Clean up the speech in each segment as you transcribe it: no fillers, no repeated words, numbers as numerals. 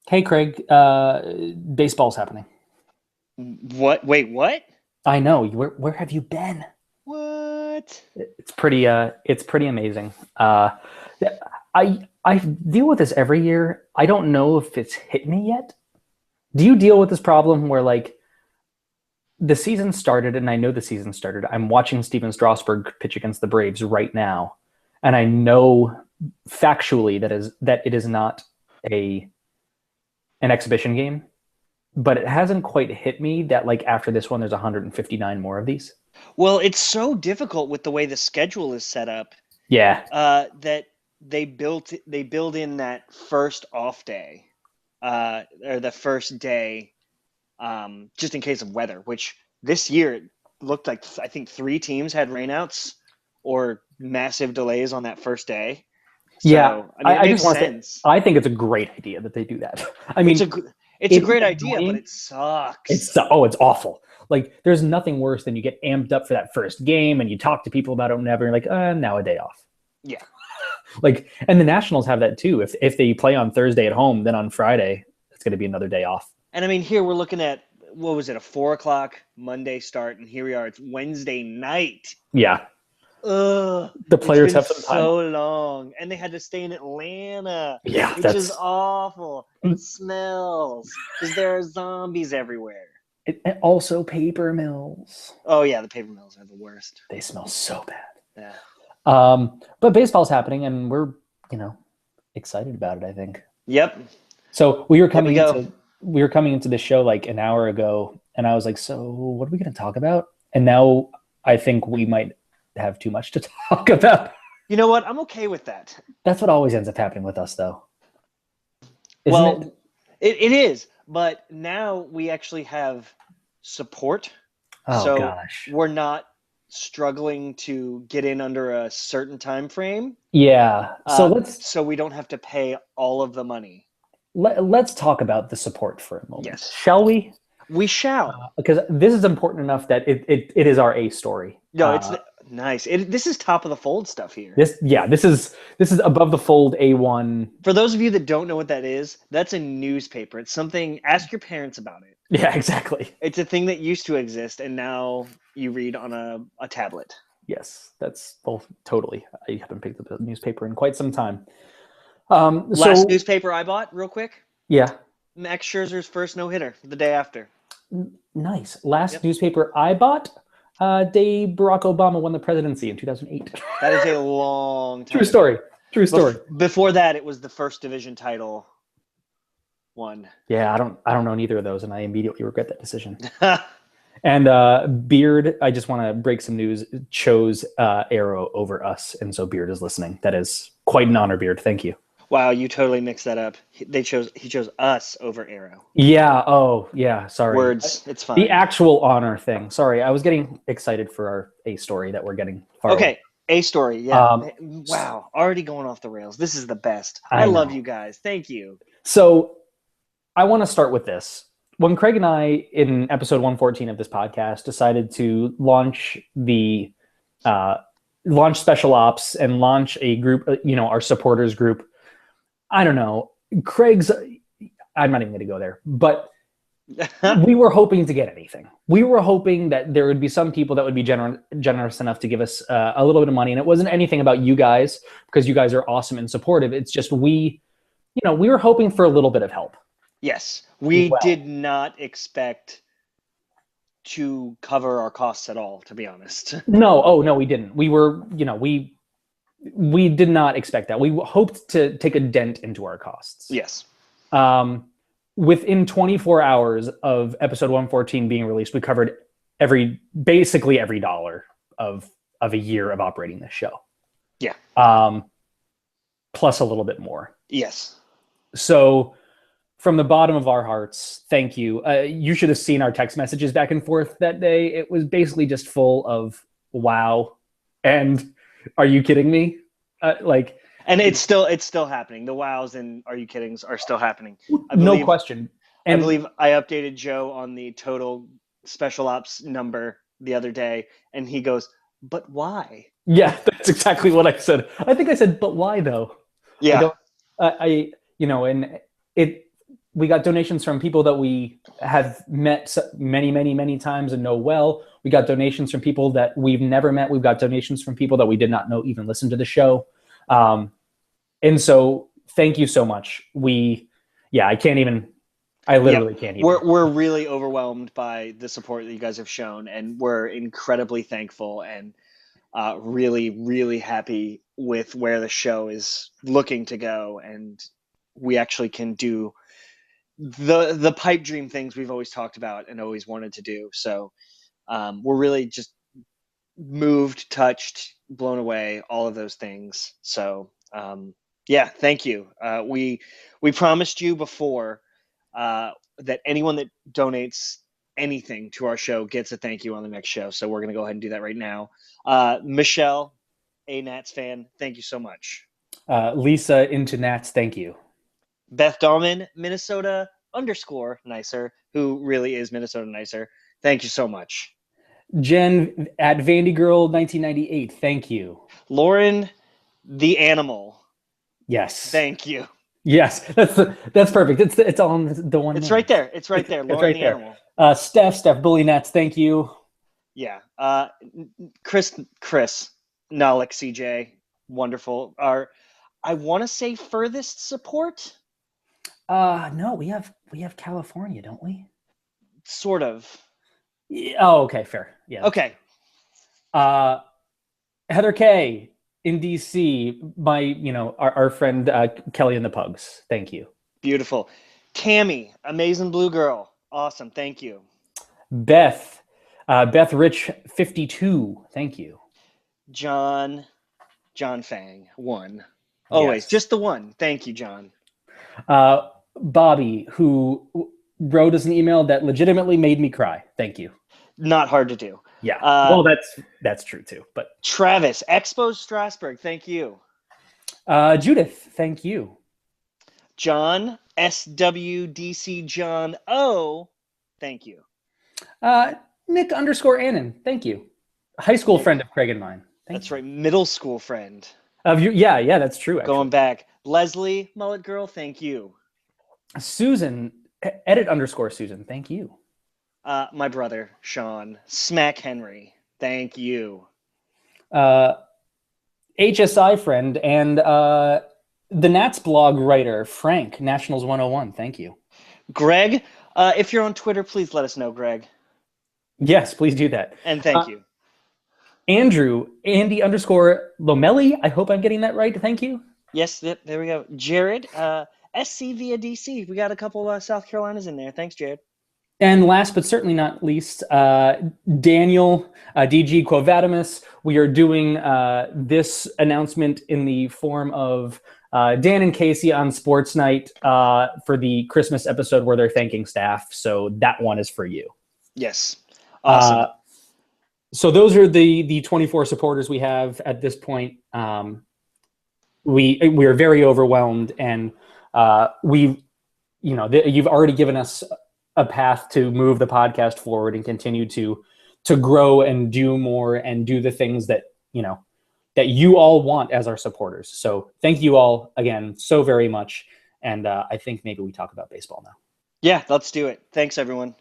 Hey Craig, baseball's happening. What? Wait, what? I know. Where have you been? What? It's pretty amazing. I deal with this every year. I don't know if it's hit me yet. Do you deal with this problem where like the season started, and I know the season started. I'm watching Steven Strasburg pitch against the Braves right now, and I know factually that it is not a an exhibition game, but it hasn't quite hit me that like after this one, there's 159 more of these. Well, it's so difficult with the way the schedule is set up Yeah, that they build in that first off day or the first day just in case of weather. Which this year it looked like I think three teams had rainouts or massive delays on that first day. yeah. So I mean, it I makes just want to say, sense. I think it's a great idea that they do that. I It's mean, a it's a it is great idea, but annoying. it sucks. It's awful. Like, there's nothing worse than you get amped up for that first game and you talk to people about it, and whenever you're like, now a day off. Yeah. Like, and the Nationals have that too. If they play on Thursday at home, then on Friday it's going to be another day off. And I mean, here we're looking at what was it, a 4 o'clock Monday start, and here we are. It's Wednesday night. Yeah, Ugh, the it's players been have some time off. so long, and they had to stay in Atlanta, Yeah, which is that's awful and smells because there are zombies everywhere. it. And also paper mills. Oh yeah, the paper mills are the worst. They smell so bad. Yeah. But baseball's happening, and we're you know excited about it. I think Yep. so. Here we go. We were coming into this show like an hour ago, and I was like, "So, what are we going to talk about?" And now I think we might have too much to talk about. You know what? I'm okay with that. That's what always ends up happening with us, though, isn't Well, it? it is, but now we actually have support. Oh So gosh, we're not struggling to get in under a certain time frame. yeah. So So we don't have to pay all of the money. let's talk about the support for a moment, Yes, shall we? we shall. Because this is important enough that it is our A story. No, it's nice. This is top of the fold stuff here. This is above the fold A1. For those of you that don't know what that is, that's a newspaper. It's something, ask your parents about it. Yeah, exactly. It's a thing that used to exist, and now you read on a tablet. Yes, that's both totally. I haven't picked up a newspaper in quite some time. Last So newspaper I bought, real quick, yeah, Max Scherzer's first no-hitter the day after. nice. Last Yep. newspaper I bought, day Barack Obama won the presidency in 2008. That is a long time True ago. story. True story. Before that, it was the first division title one. Yeah, I don't know neither of those, and I immediately regret that decision. And Beard, I just want to break some news, chose Arrow over us, and so Beard is listening. That is quite an honor, Beard. Thank you. Wow, you totally mixed that up. He chose us over Arrow. Yeah. Oh, yeah. Sorry. Words, it's fine. The actual honor thing. Sorry, I was getting excited for our A story that we're getting far away. Okay, A story. Yeah. Um, Wow, already going off the rails. This is the best. I I love know. you guys. Thank you. So I want to start with this. When Craig and I, in episode 114 of this podcast, decided to launch special ops and launch a group, our supporters group. I don't know. I'm not even going to go there, but we were hoping to get anything. We were hoping that there would be some people that would be generous enough to give us a little bit of money. And it wasn't anything about you guys, because you guys are awesome and supportive. It's just we were hoping for a little bit of help. Yes, we Well. did not expect to cover our costs at all, to be honest. No, oh no, we didn't. We were, we did not expect that. We hoped to take a dent into our costs. Yes. Within 24 hours of episode 114 being released, we covered basically every dollar of a year of operating this show. Yeah. Plus a little bit more. Yes. So from the bottom of our hearts, thank you. You should have seen our text messages back and forth that day. It was basically just full of wow and are you kidding me? And it's still happening. The wows and are you kidding are still happening. No question. I believe I updated Joe on the total special ops number the other day, and he goes, "But why?" Yeah, that's exactly what I said. I think I said, "But why though?" Yeah. And we got donations from people that we have met many, many, many times and know well. We got donations from people that we've never met. We've got donations from people that we did not know even listened to the show. And so thank you so much. I literally can't even. We're really overwhelmed by the support that you guys have shown, and we're incredibly thankful and really, really happy with where the show is looking to go. And we actually can do the pipe dream things we've always talked about and always wanted to do. So we're really just moved, touched, blown away, all of those things. So thank you. We promised you before that anyone that donates anything to our show gets a thank you on the next show. So we're going to go ahead and do that right now. Michelle, a Nats fan, thank you so much. Lisa into Nats, thank you. Beth Dahlman, Minnesota _nicer, who really is Minnesota nicer. Thank you so much. Jen at Vandy Girl 1998, thank you. Lauren, the animal. Yes. Thank you. Yes, that's perfect. It's on the one. It's name. right there. It's right there. Lauren, the animal. Steph Bully Nats, thank you. Yeah. Chris Nalik CJ, wonderful. I want to say furthest support. No, we have California, don't we? Sort of. Yeah, oh, okay, fair. Yeah. Okay. Heather K in DC, our friend Kelly and the Pugs. Thank you. Beautiful. Tammy, amazing blue girl. Awesome. Thank you. Beth Rich 52. Thank you. John Fang 1. Always. Yes. Just the one. Thank you, John. Bobby, who wrote us an email that legitimately made me cry. Thank you. Not hard to do. Yeah. Well, that's true too. But Travis, Expo Strasbourg, thank you. Judith, thank you. John, SWDC John O, thank you. Nick _Annan, thank you. High school friend of Craig and mine. That's right. Middle school friend. Of you, yeah, that's true. Actually. Going back. Leslie, Mullet Girl, thank you. Susan, edit _Susan, thank you. My brother, Sean, Smack Henry, thank you. HSI friend and the Nats blog writer, Frank, Nationals 101, thank you. Greg, if you're on Twitter, please let us know, Greg. Yes, please do that. And thank you. Andrew, Andy _Lomelli, I hope I'm getting that right, thank you. Yes, there we go. Jared, SC via DC. We got a couple South Carolinas in there. Thanks, Jared. And last but certainly not least, Daniel, DG Quovadimus. We are doing this announcement in the form of Dan and Casey on Sports Night for the Christmas episode where they're thanking staff. So that one is for you. Yes. Awesome. So those are the 24 supporters we have at this point. We are very overwhelmed, and you've already given us a path to move the podcast forward and continue to grow and do more and do the things that you all want as our supporters. So thank you all again so very much. And I think maybe we talk about baseball now. Yeah, let's do it. Thanks, everyone.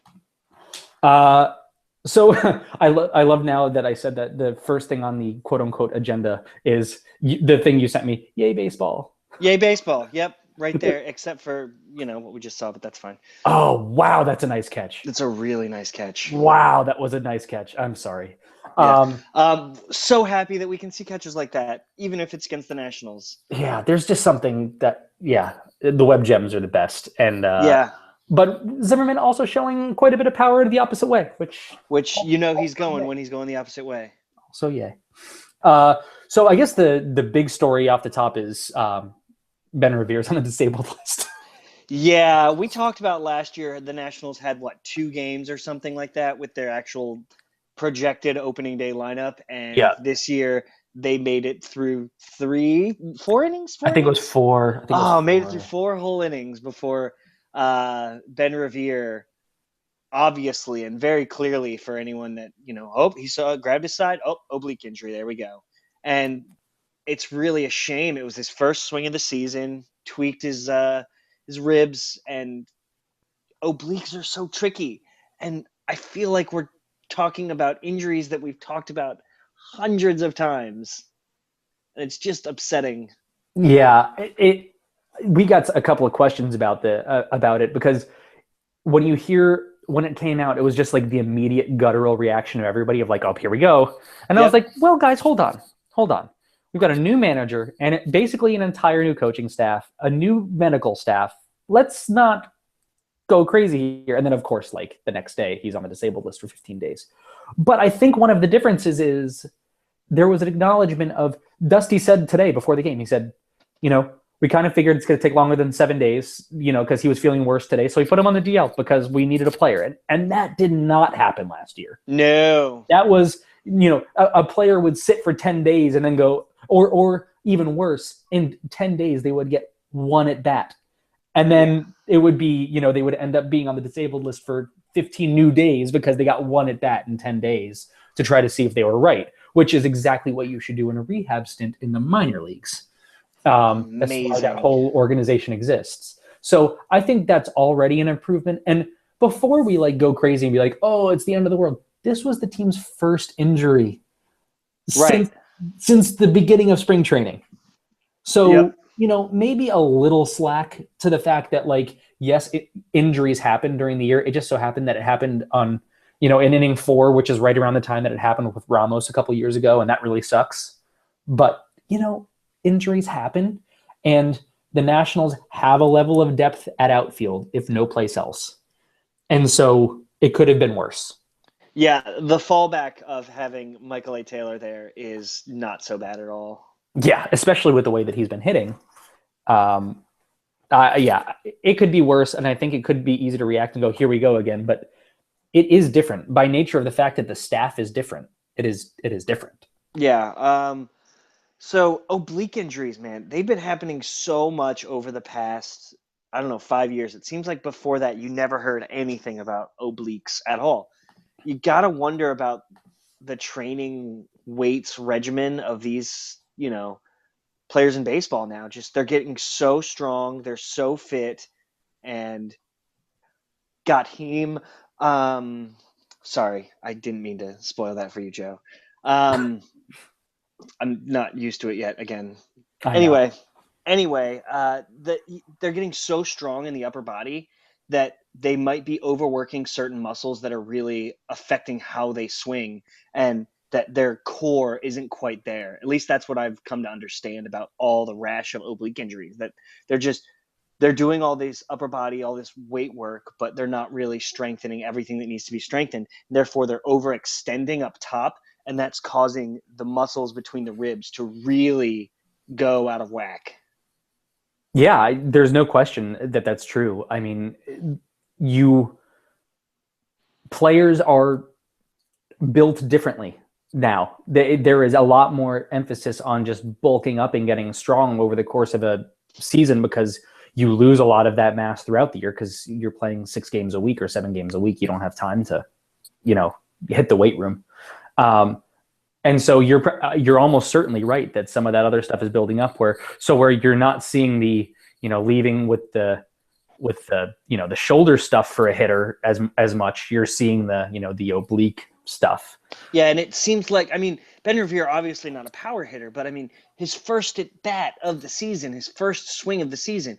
So I love now that I said that the first thing on the quote unquote agenda is the thing you sent me. Yay, baseball. Yay, baseball. Yep. Right there, except for, what we just saw, but that's fine. Oh, wow. That's a nice catch. It's a really nice catch. Wow. That was a nice catch. I'm sorry. Yeah. So happy that we can see catches like that, even if it's against the Nationals. Yeah. There's just something that, the web gems are the best. And but Zimmerman also showing quite a bit of power the opposite way, which he's going when he's going the opposite way. So, yeah. So I guess the big story off the top is Ben Revere's on the disabled list. Yeah, we talked about last year the Nationals had 2 games or something like that with their actual projected opening day lineup, and this year they made it through 4 innings. I think it was 4. Made it through 4 whole innings before Ben Revere, obviously and very clearly for anyone that he grabbed his side. Oblique injury. There we go. And it's really a shame. It was his first swing of the season, tweaked his ribs, and obliques are so tricky. And I feel like we're talking about injuries that we've talked about hundreds of times. And it's just upsetting. Yeah, we got a couple of questions about about it because when it came out, it was just like the immediate guttural reaction of everybody of like, oh, here we go. And I was Yep. like, well, guys, hold on, hold on. We've got a new manager and basically an entire new coaching staff, a new medical staff. Let's not go crazy here. And then, of course, like the next day, he's on the disabled list for 15 days. But I think one of the differences is there was an acknowledgement of Dusty said today before the game, he said, you know, we kind of figured it's going to take longer than 7 days, you know, because he was feeling worse today. So we put him on the DL because we needed a player. And that did not happen last year. No. That was, you know, a player would sit for 10 days and then go, or even worse, in 10 days, they would get one at bat. And then it would be, you know, they would end up being on the disabled list for 15 new days because they got one at bat in 10 days to try to see if they were right, which is exactly what you should do in a rehab stint in the minor leagues. That's why that whole organization exists. So I think that's already an improvement. And before we like go crazy and be like, oh, it's the end of the world, this was the team's first injury since the beginning of spring training. So, you know, maybe a little slack to the fact that, like, yes, injuries happen during the year. It just so happened that it happened on, you know, in inning 4, which is right around the time that it happened with Ramos a couple years ago, and that really sucks. But, you know, injuries happen, and the Nationals have a level of depth at outfield, if no place else. And so it could have been worse. Yeah, the fallback of having Michael A. Taylor there is not so bad at all. Yeah, especially with the way that he's been hitting. Yeah, it could be worse, and I think it could be easy to react and go, here we go again. But it is different by nature of the fact that the staff is different. It is different. Yeah. So oblique injuries, man, they've been happening so much over the past, I don't know, 5 years. It seems like before that you never heard anything about obliques at all. You got to wonder about the training weights regimen of these, you know, players in baseball now. Just they're getting so strong, they're so fit, and got him. Sorry, I didn't mean to spoil that for you, Joe. I'm not used to it yet. Again, anyway, they're getting so strong in the upper body that they might be overworking certain muscles that are really affecting how they swing, and that their core isn't quite there. At least that's what I've come to understand about all the rash of oblique injuries, that they're doing all this upper body, all this weight work, but they're not really strengthening everything that needs to be strengthened. Therefore, they're overextending up top, and that's causing the muscles between the ribs to really go out of whack. Yeah, there's no question that that's true. I mean, players are built differently now. There is a lot more emphasis on just bulking up and getting strong over the course of a season because you lose a lot of that mass throughout the year because you're playing 6 games a week or 7 games a week. You don't have time to, you know, hit the weight room. And so you're almost certainly right that some of that other stuff is building up where you're not seeing the, you know, leaving with the, you know, the shoulder stuff for a hitter as much. You're seeing the, you know, the oblique stuff. Yeah, and it seems like, I mean, Ben Revere, obviously not a power hitter, but I mean, his first at bat of the season, his first swing of the season,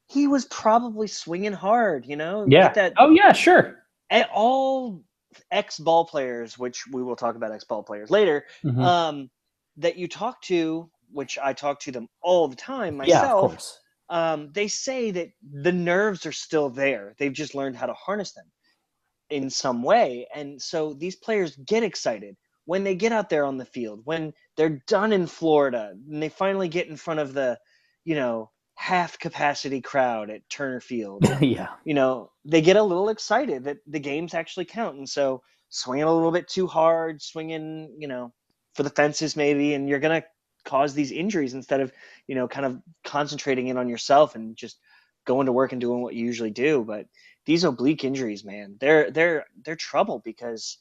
he was probably swinging hard, you know? Yeah. Oh yeah, sure. And all ex-ball players, which we will talk about ex-ball players later, that you talk to, which I talk to them all the time myself. Yeah, of course. They say that the nerves are still there. They've just learned how to harness them in some way. And so these players get excited when they get out there on the field, when they're done in Florida and they finally get in front of the, you know, half capacity crowd at Turner Field. Yeah. You know, they get a little excited that the games actually count. And so swinging a little bit too hard, swinging, you know, for the fences maybe, and you're going to cause these injuries instead of, you know, kind of concentrating in on yourself and just going to work and doing what you usually do. But these oblique injuries, man, they're trouble because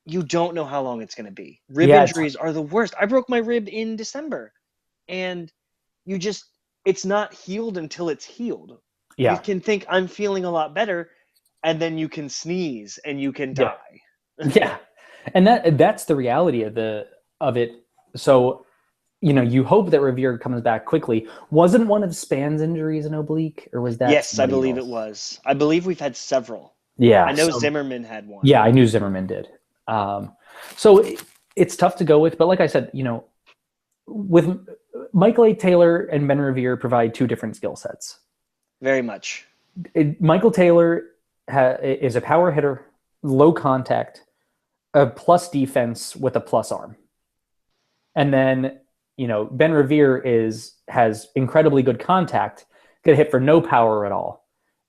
you don't know how long it's going to be. Rib injuries are the worst. I broke my rib in December, and it's not healed until it's healed. Yeah. You can think I'm feeling a lot better, and then you can sneeze and you can Yeah. die. Yeah. And that's the reality of it. So, you hope that Revere comes back quickly. Wasn't one of Span's injuries an oblique, or was that Yes, I somebody believe it else? was. I believe we've had several. I Yeah. know So Zimmerman had one. yeah, I knew Zimmerman did. So it's tough to go with, but like I said, with Michael A. Taylor and Ben Revere provide two different skill sets. Very much. Michael Taylor is a power hitter, low contact, a plus defense with a plus arm. And then, Ben Revere has incredibly good contact, could hit for no power at all,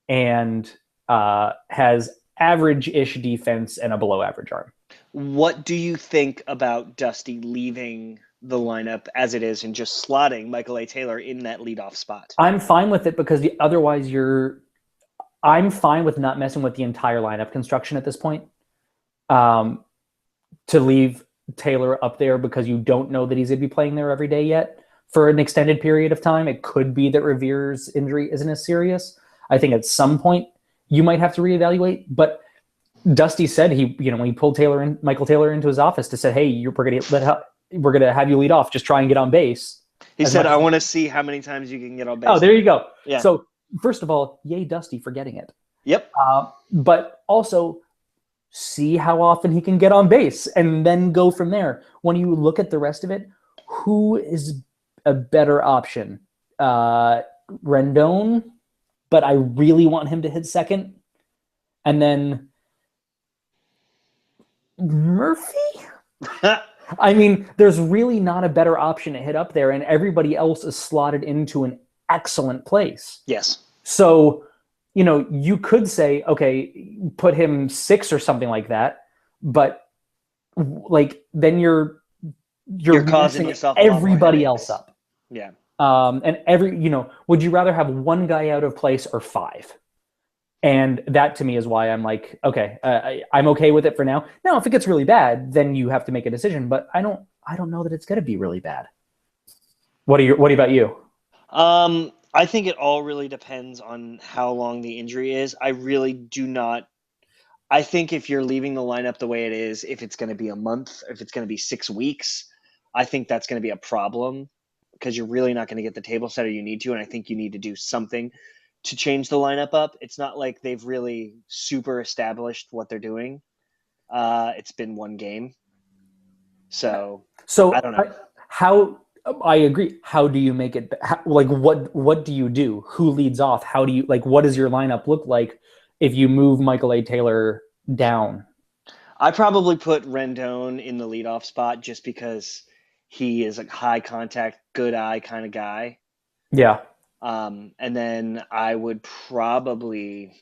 and has average-ish defense and a below-average arm. What do you think about Dusty leaving the lineup as it is and just slotting Michael A. Taylor in that leadoff spot? I'm fine with it because otherwise I'm fine with not messing with the entire lineup construction at this point. To leave Taylor up there because you don't know that he's going to be playing there every day yet for an extended period of time. It could be that Revere's injury isn't as serious. I think at some point you might have to reevaluate, but Dusty said when he pulled Michael Taylor into his office to say, "Hey, we're going to have you lead off. Just try and get on base." He said, "I want to see how many times you can get on base." Oh, there you go. Yeah. So first of all, yay Dusty for getting it. Yep. But also see how often he can get on base and then go from there. When you look at the rest of it, who is a better option? Rendon, but I really want him to hit second. And then Murphy? I mean, there's really not a better option to hit up there, and everybody else is slotted into an excellent place. Yes. So, you could say, okay, put him 6 or something like that, but then you're causing yourself everybody else up. Yeah. And would you rather have one guy out of place or 5? And that to me is why I'm like, okay, I'm okay with it for now. Now, if it gets really bad, then you have to make a decision. But I don't know that it's going to be really bad. What about you? I think it all really depends on how long the injury is. I really do not. I think if you're leaving the lineup the way it is, if it's going to be a month, if it's going to be 6 weeks, I think that's going to be a problem because you're really not going to get the table setter you need to. And I think you need to do something to change the lineup up. It's not like they've really super established what they're doing. It's been one game. So I don't know. I agree. How do you make it? What do you do? Who leads off? How do you what does your lineup look like if you move Michael A. Taylor down? I probably put Rendon in the leadoff spot just because he is a high contact, good eye kind of guy. Yeah. And then I would probably,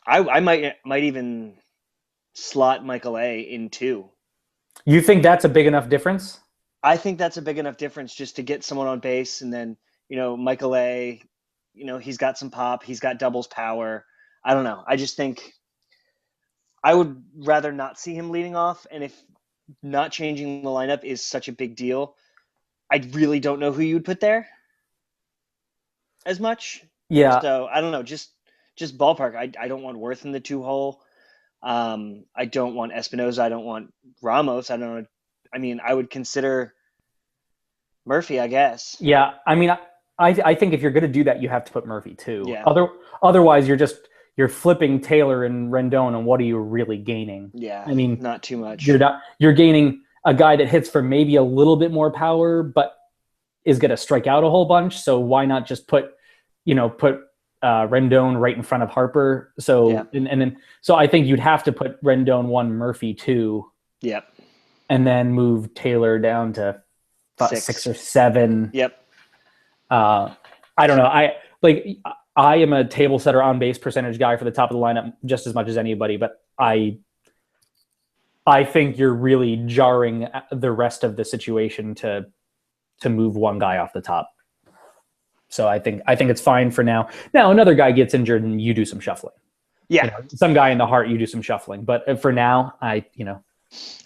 I might even slot Michael A. in 2. You think that's a big enough difference? I think that's a big enough difference just to get someone on base, and then Michael A. He's got some pop, he's got doubles power. I don't know. I just think I would rather not see him leading off, and if not changing the lineup is such a big deal, I really don't know who you would put there as much. Yeah. So I don't know. Just ballpark. I don't want Worth in the 2-hole. I don't want Espinoza. I don't want Ramos. I don't know. I mean, I would consider Murphy, I guess. Yeah. I mean, I think if you're going to do that, you have to put Murphy too. Yeah. Otherwise, you're flipping Taylor and Rendon, and what are you really gaining? Yeah. I mean, not too much. You're gaining a guy that hits for maybe a little bit more power, but is going to strike out a whole bunch. So why not just put Rendon right in front of Harper? So yeah. and then so I think you'd have to put Rendon 1, Murphy 2. Yep. And then move Taylor down to 6 or 7. Yep. I don't know. I am a table setter on base percentage guy for the top of the lineup just as much as anybody, but I think you're really jarring the rest of the situation to move one guy off the top. So I think it's fine for now. Now another guy gets injured and you do some shuffling. Yeah. Some guy in the heart, you do some shuffling. But for now,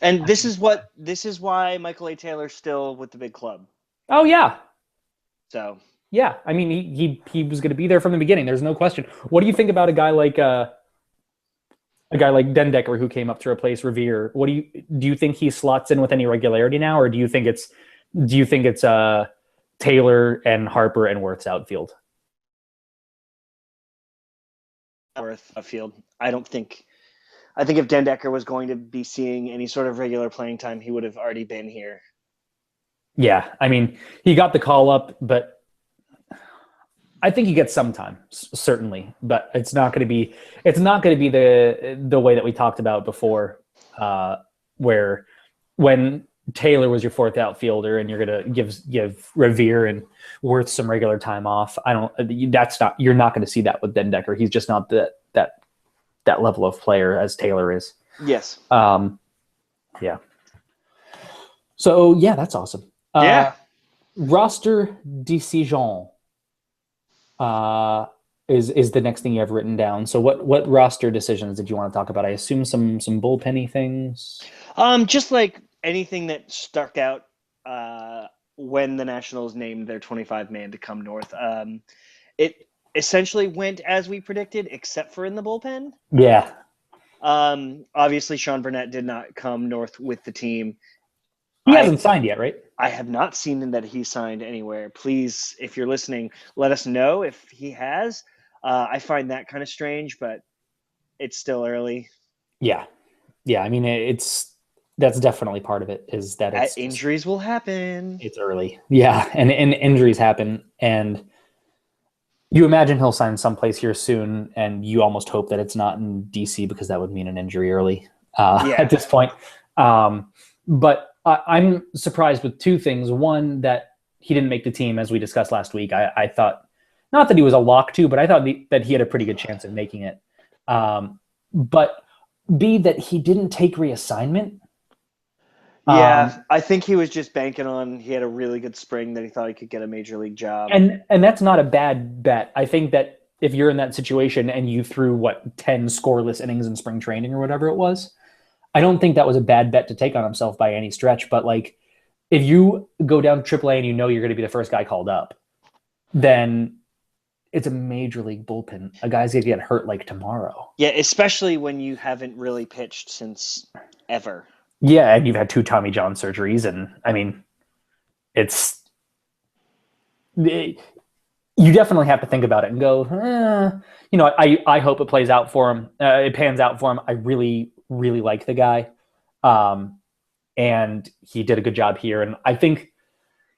And this is why Michael A. Taylor's still with the big club. Oh yeah. So Yeah, I mean, he was going to be there from the beginning. There's no question. What do you think about a guy like Dendecker who came up to replace Revere? What do you think he slots in with any regularity now, or do you think it's Taylor and Harper and Wirth's outfield? Worth a field. I think if Dendecker was going to be seeing any sort of regular playing time, he would have already been here. Yeah, I mean, he got the call up, but I think he gets some time, certainly. But it's not going to be the way that we talked about before, where when Taylor was your fourth outfielder and you're going to give Revere and Wirth some regular time off. You're not going to see that with Dendecker. He's just not that level of player as Taylor is. Yes. Yeah. So yeah, that's awesome. Roster decision is the next thing you have written down. So what roster decisions did you want to talk about? I assume some bullpenny things. Just like anything that stuck out when the Nationals named their 25-man to come north. It essentially went as we predicted, except for in the bullpen. Yeah. Obviously, Sean Burnett did not come north with the team. He hasn't signed yet, right? I have not seen that he signed anywhere. Please, if you're listening, let us know if he has. I find that kind of strange, but it's still early. Yeah. I mean, that's definitely part of it. Is that injuries will happen. It's early, yeah, and injuries happen, and you imagine he'll sign someplace here soon, and you almost hope that it's not in DC because that would mean an injury early at this point. But I'm surprised with two things. One, that he didn't make the team, as we discussed last week. I thought, not that he was a lock to, but I thought that he had a pretty good chance of making it. But B, that he didn't take reassignment. Yeah, I think he was just banking on he had a really good spring that he thought he could get a major league job. And that's not a bad bet. I think that if you're in that situation and you threw 10 scoreless innings in spring training or whatever it was, I don't think that was a bad bet to take on himself by any stretch. But like, if you go down to AAA and you know you're going to be the first guy called up, then it's a major league bullpen. A guy's going to get hurt like tomorrow. Yeah, especially when you haven't really pitched since ever. Yeah, and you've had 2 Tommy John surgeries, and I mean, you definitely have to think about it and go, I hope it plays out for him. It pans out for him. I really, really like the guy, and he did a good job here. And I think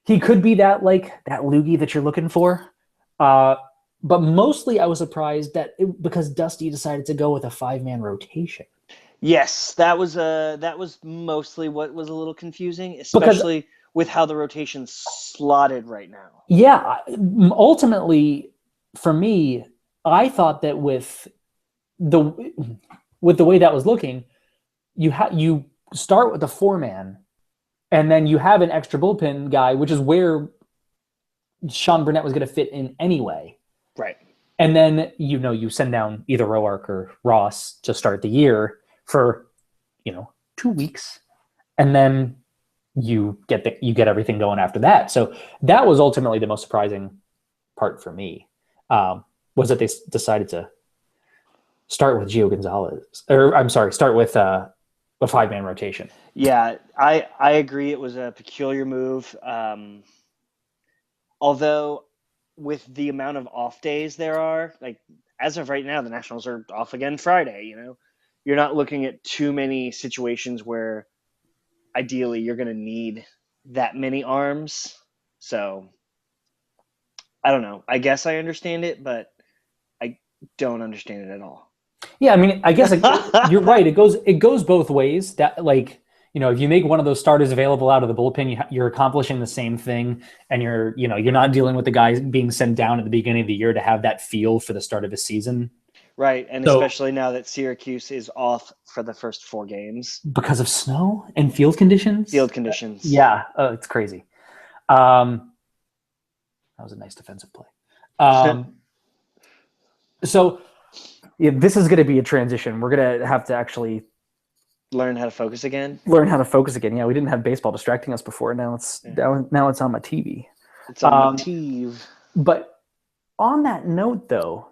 he could be that loogie that you're looking for. But mostly, I was surprised because Dusty decided to go with a 5-man rotation. Yes, that was mostly what was a little confusing, especially with how the rotation's slotted right now. Yeah, ultimately, for me, I thought that with the way that was looking, you start with the 4-man, and then you have an extra bullpen guy, which is where Sean Burnett was going to fit in anyway. Right. And then you send down either Roark or Ross to start the year for 2 weeks, and then you get everything going after that. So that was ultimately the most surprising part for me, was that they decided to start with Gio Gonzalez, start with a 5-man rotation. Yeah, I agree. It was a peculiar move. Although with the amount of off days there are, like as of right now, the Nationals are off again Friday, You're not looking at too many situations where ideally you're going to need that many arms. So I don't know. I guess I understand it, but I don't understand it at all. Yeah, I mean, I guess you're right. It goes both ways. That if you make one of those starters available out of the bullpen, you're accomplishing the same thing, and you're not dealing with the guys being sent down at the beginning of the year to have that feel for the start of the season. Right, and especially now that Syracuse is off for the first 4 games. Because of snow and field conditions? Field conditions. Yeah, it's crazy. That was a nice defensive play. So yeah, this is going to be a transition. We're going to have to actually learn how to focus again. Yeah, we didn't have baseball distracting us before. Now it's on my TV. It's on my TV. But on that note, though,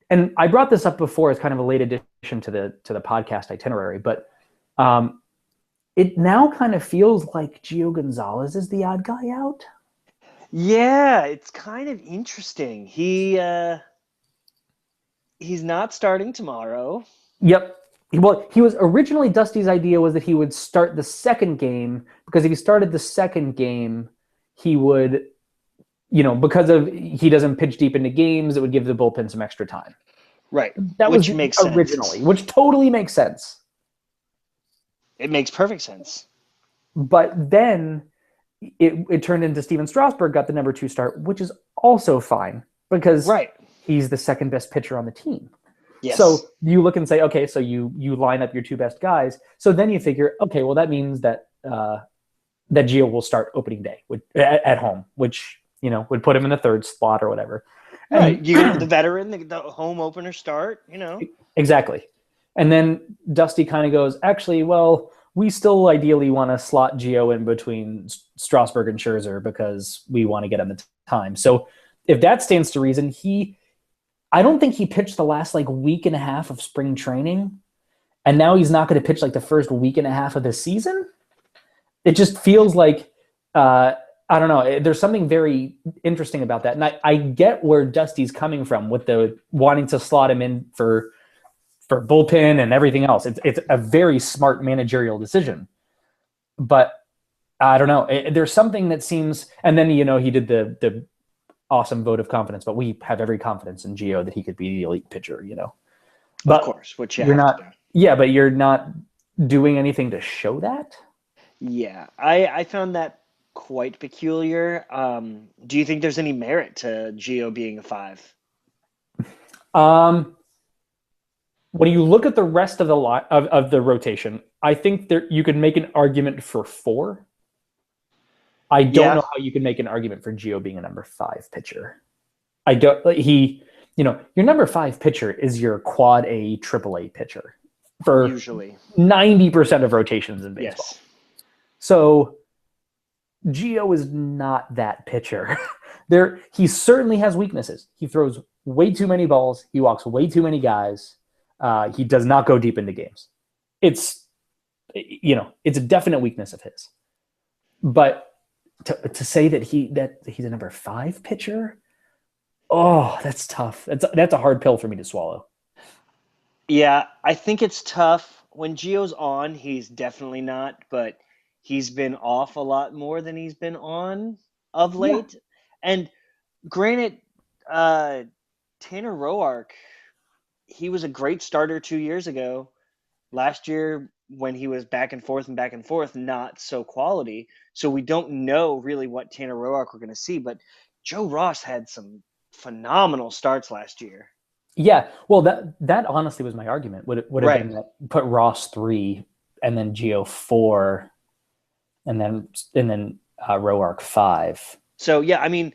and I brought this up before as kind of a late addition to the podcast itinerary, but it now kind of feels like Gio Gonzalez is the odd guy out. Yeah, it's kind of interesting. He's not starting tomorrow. Yep. Well, he was originally, Dusty's idea was that he would start the second game, because if he started the second game, he would, because of he doesn't pitch deep into games, it would give the bullpen some extra time. Right. That which was makes originally, sense. which totally makes sense. It makes perfect sense. But then it turned into Steven Strasburg got the number 2 start, which is also fine because he's the second best pitcher on the team. Yes. So you look and say, okay, so you line up your 2 best guys. So then you figure, okay, well, that means that that Gio will start opening day at home, which, would put him in the 3rd slot or whatever. Right. You get the veteran, the home opener start, Exactly. And then Dusty kind of goes, actually, well, we still ideally want to slot Gio in between Strasburg and Scherzer because we want to get him the time. So if that stands to reason, I don't think he pitched the last week and a half of spring training, and now he's not going to pitch the first week and a half of the season. It just feels like, I don't know. There's something very interesting about that. And I get where Dusty's coming from with the wanting to slot him in for bullpen and everything else. It's a very smart managerial decision. But I don't know. There's something that seems, and then, he did the awesome vote of confidence, but we have every confidence in Gio that he could be the elite pitcher, But of course, which you're not. Yeah, but you're not doing anything to show that. Yeah, I found that quite peculiar. Do you think there's any merit to Gio being a 5? When you look at the rest of the of the rotation, I think you could make an argument for 4. I don't know how you can make an argument for Gio being a number 5 pitcher. I don't. Your number 5 pitcher is your quad A, triple A pitcher for usually 90% of rotations in baseball. Yes. So Gio is not that pitcher. He certainly has weaknesses. He throws way too many balls. He walks way too many guys. He does not go deep into games. It's a definite weakness of his. But to say that he's a number 5 pitcher, that's tough. That's a hard pill for me to swallow. Yeah, I think it's tough. When Gio's on, he's definitely not, but he's been off a lot more than he's been on of late. Yeah. And granted, Tanner Roark, he was a great starter 2 years ago. Last year, when he was back and forth, not so quality. So we don't know really what Tanner Roark we're going to see. But Joe Ross had some phenomenal starts last year. Yeah, well, that honestly was my argument. Would have been that put Ross 3 and then Gio 4, and then Roark 5. So yeah, I mean,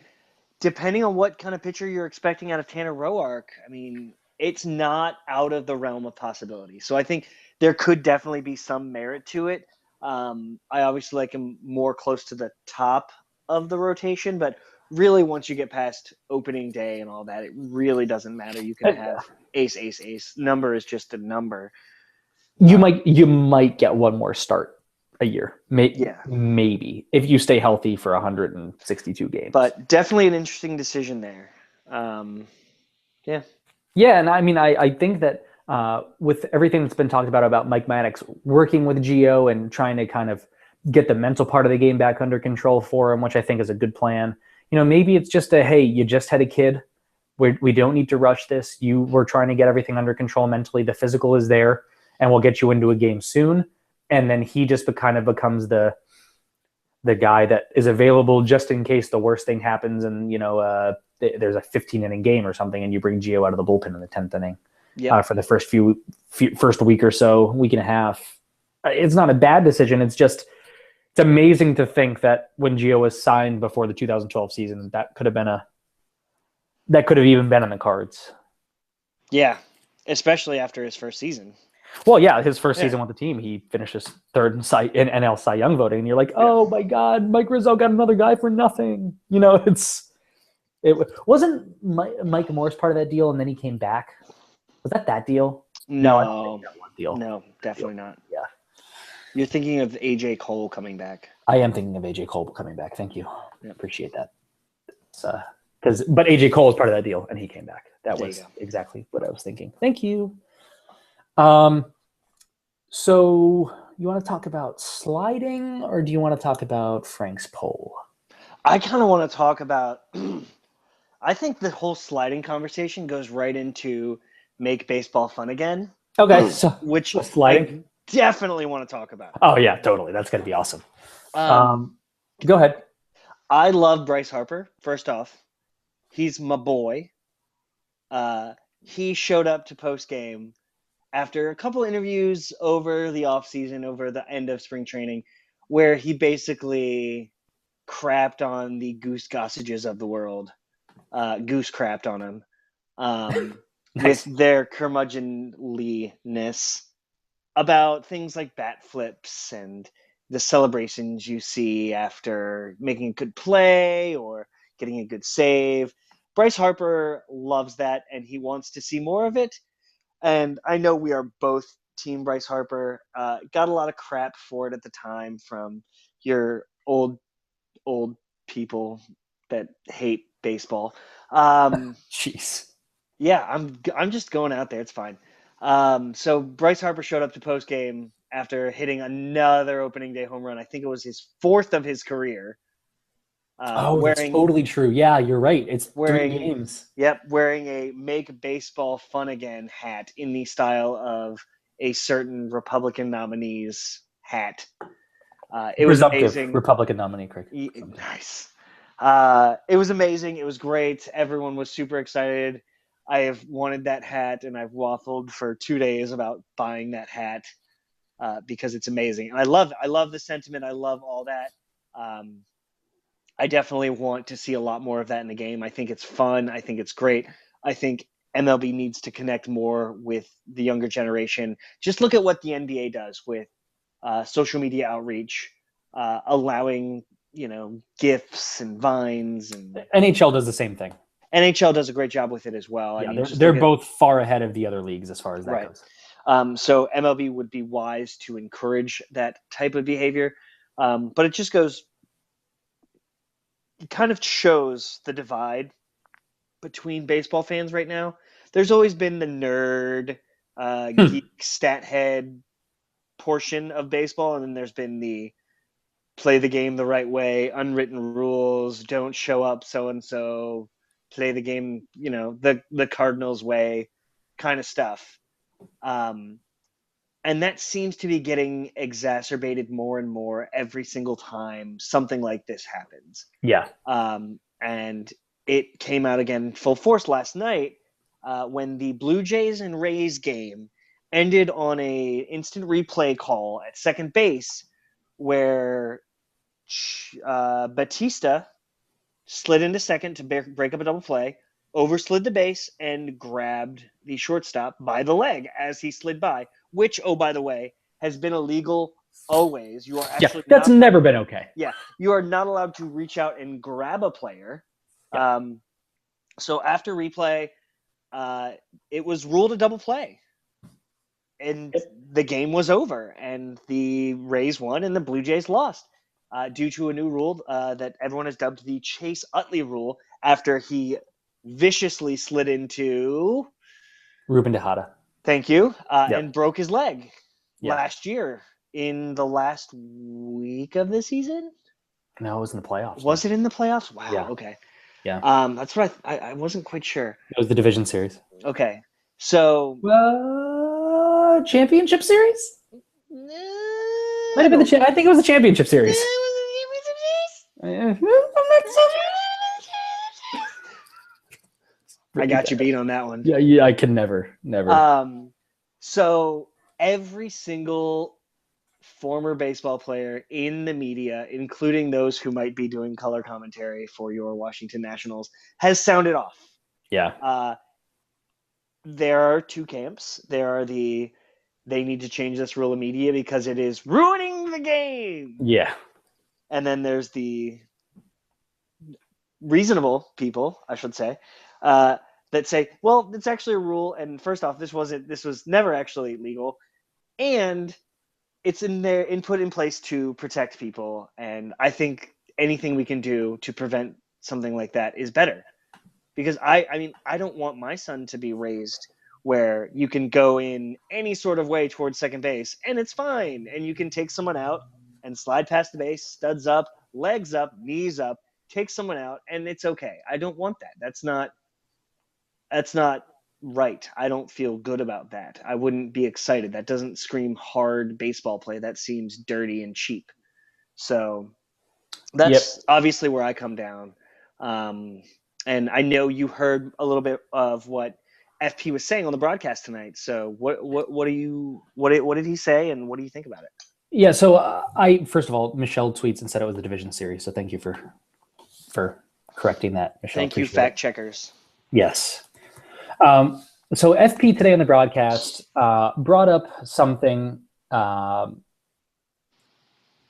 depending on what kind of pitcher you're expecting out of Tanner Roark, I mean, it's not out of the realm of possibility. So I think there could definitely be some merit to it. I obviously like him more close to the top of the rotation, but really once you get past opening day and all that, it really doesn't matter. You can have ace. Number is just a number. You might get one more start a year. Maybe if you stay healthy for 162 games. But definitely an interesting decision there. Yeah, and I mean, I think that with everything that's been talked about Mike Maddox working with Gio and trying to kind of get the mental part of the game back under control for him, which I think is a good plan. Maybe it's just hey, you just had a kid. We don't need to rush this. We're trying to get everything under control mentally. The physical is there, and we'll get you into a game soon. And then he just kind of becomes the guy that is available just in case the worst thing happens, and there's a 15-inning game or something, and you bring Gio out of the bullpen in the 10th inning for the first week or so, week and a half. It's not a bad decision. It's amazing to think that when Gio was signed before the 2012 season, that could have even been in the cards. Yeah, especially after his first season. Well, yeah, his first season with the team, he finishes 3rd in NL Cy Young voting, and you're like, oh my God, Mike Rizzo got another guy for nothing. It wasn't Mike Morris part of that deal, and then he came back. Was that deal? No, I don't think that one deal. No, definitely not. Yeah. You're thinking of AJ Cole coming back. I am thinking of AJ Cole coming back. Thank you. Yeah. Appreciate that. But AJ Cole is part of that deal, and he came back. That There was you go. exactly what I was thinking. Thank you. So you want to talk about sliding, or do you want to talk about Frank's poll? I kind of want to talk about. I think the whole sliding conversation goes right into make baseball fun again. Okay, so which sliding. I definitely want to talk about. Oh yeah, totally. That's gonna be awesome. Go ahead. I love Bryce Harper. First off, he's my boy. He showed up to post game after a couple interviews over the offseason, over the end of spring training, where he basically crapped on the Goose Gossages of the world. Goose crapped on him Nice. with their curmudgeonliness about things like bat flips and the celebrations you see after making a good play or getting a good save. Bryce Harper loves that, and he wants to see more of it. And I know we are both team Bryce Harper. Got a lot of crap for it at the time from your old people that hate baseball. Jeez. Yeah, I'm just going out there. It's fine. So Bryce Harper showed up to post game after hitting another opening day home run. I think it was his fourth of his career. That's totally true. Yeah, you're right. It's wearing 3 games. Yep, wearing a "Make Baseball Fun Again" hat in the style of a certain Republican nominee's hat. It was amazing. Republican nominee, Craig. Nice. It was amazing. It was great. Everyone was super excited. I have wanted that hat, and I've waffled for 2 days about buying that hat because it's amazing. And I love the sentiment. I love all that. I definitely want to see a lot more of that in the game. I think it's fun. I think it's great. I think MLB needs to connect more with the younger generation. Just look at what the NBA does with social media outreach, allowing GIFs and Vines, and NHL does the same thing. NHL does a great job with it as well. Yeah, I mean, they're both far ahead of the other leagues as far as that goes. So MLB would be wise to encourage that type of behavior, but it just kind of shows the divide between baseball fans right now. There's always been the nerd, geek, stat head portion of baseball, and then there's been the play the game the right way, unwritten rules, don't show up so and so, play the game, the Cardinals way kind of stuff. And that seems to be getting exacerbated more and more every single time something like this happens. Yeah. And it came out again full force last night when the Blue Jays and Rays game ended on a instant replay call at second base where Batista slid into second to break up a double play, overslid the base, and grabbed the shortstop by the leg as he slid by, which, oh, by the way, has been illegal always. You are actually that's never been okay. Yeah, you are not allowed to reach out and grab a player. Yeah. So after replay, it was ruled a double play. And the game was over, and the Rays won and the Blue Jays lost due to a new rule that everyone has dubbed the Chase Utley rule after he viciously slid into Ruben Tejada. Thank you. And broke his leg last year in the last week of the season. No, it was in the playoffs. Was it in the playoffs? Wow. Yeah. Okay. Yeah. That's what I wasn't quite sure. It was the division series. Okay. So championship series? Might have been I think it was the championship series. I got you beat on that one. Yeah, I can never. So every single former baseball player in the media, including those who might be doing color commentary for your Washington Nationals, has sounded off. Yeah. There are two camps. There are they need to change this rule immediately because it is ruining the game. Yeah. And then there's the reasonable people, I should say, that say, well, it's actually a rule, and first off, this was never actually legal, and it's in there put in place to protect people, and I think anything we can do to prevent something like that is better. Because I mean, I don't want my son to be raised where you can go in any sort of way towards second base and it's fine, and you can take someone out and slide past the base, studs up, legs up, knees up, take someone out, and it's okay. I don't want that. That's not right. I don't feel good about that. I wouldn't be excited. That doesn't scream hard baseball play. That seems dirty and cheap. So that's obviously where I come down. And I know you heard a little bit of what FP was saying on the broadcast tonight. So what did he say, and what do you think about it? Yeah. So I first of all, Michelle tweets and said it was a division series. So thank you for correcting that, Michelle. Thank you, fact checkers. Yes. So FP today on the broadcast brought up something about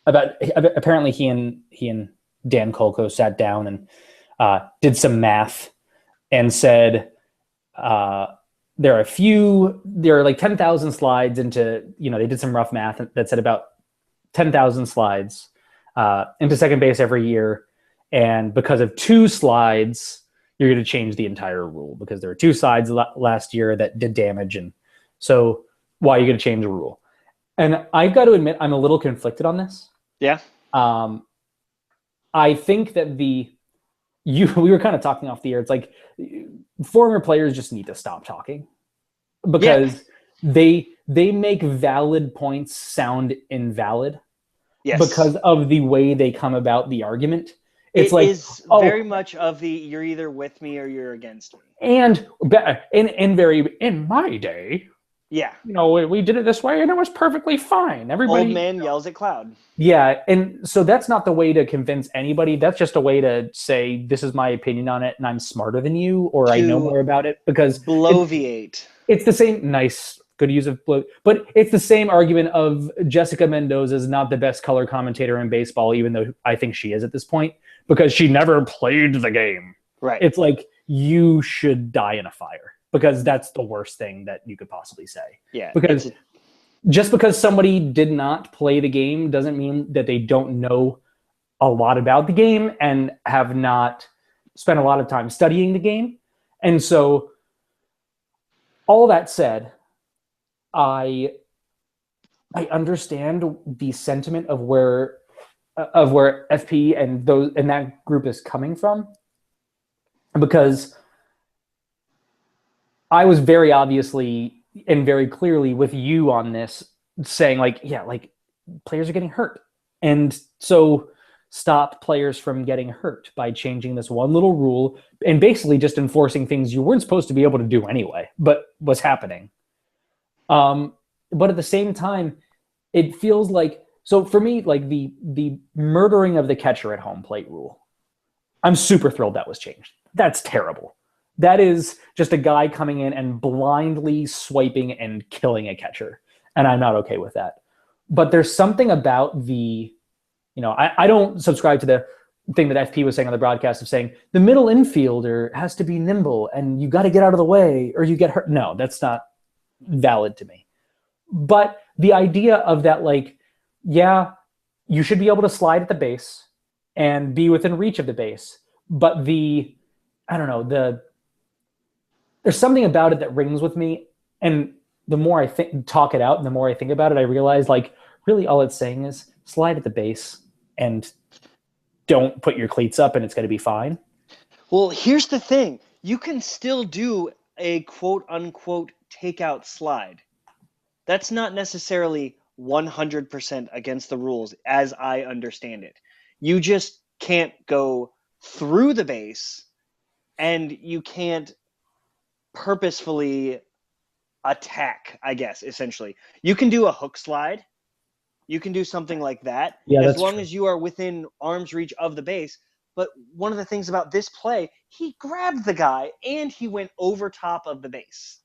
apparently he and Dan Kolko sat down and did some math and said there are like 10,000 slides into, they did some rough math that said about 10,000 slides into second base every year. And because of 2 slides, you're going to change the entire rule because there were 2 sides last year that did damage. And so why are you going to change the rule? And I've got to admit, I'm a little conflicted on this. Yeah. I think that we were kind of talking off the air. It's like former players just need to stop talking because they make valid points sound invalid. Yes. Because of the way they come about the argument. It's very much of the you're either with me or you're against me. And in my day, we did it this way and it was perfectly fine. Everybody, old man yells at cloud. Yeah, and so that's not the way to convince anybody. That's just a way to say this is my opinion on it and I'm smarter than you or I know more about it because bloviate. It's the same nice. Good use of blue, but it's the same argument of Jessica Mendoza is not the best color commentator in baseball, even though I think she is at this point because she never played the game. Right. It's like you should die in a fire because that's the worst thing that you could possibly say. Yeah. Because just because somebody did not play the game doesn't mean that they don't know a lot about the game and have not spent a lot of time studying the game. And so all that said, I understand the sentiment of where FP and that group is coming from, because I was very obviously and very clearly with you on this, saying players are getting hurt, and so stop players from getting hurt by changing this one little rule and basically just enforcing things you weren't supposed to be able to do anyway, but was happening. But at the same time, it feels like, so for me, like the murdering of the catcher at home plate rule, I'm super thrilled that was changed. That's terrible. That is just a guy coming in and blindly swiping and killing a catcher. And I'm not okay with that. But there's something about I don't subscribe to the thing that FP was saying on the broadcast of saying the middle infielder has to be nimble and you got to get out of the way or you get hurt. No, that's not valid to me. But the idea of that, you should be able to slide at the base and be within reach of the base. But there's something about it that rings with me. And the more I talk it out and the more I think about it, I realize really all it's saying is slide at the base and don't put your cleats up and it's going to be fine. Well, here's the thing. You can still do a quote unquote takeout slide. That's not necessarily 100% against the rules as I understand it. You just can't go through the base and you can't purposefully attack, I guess, essentially. You can do a hook slide. You can do something like that as long as you are within arm's reach of the base. But one of the things about this play, he grabbed the guy and he went over top of the base.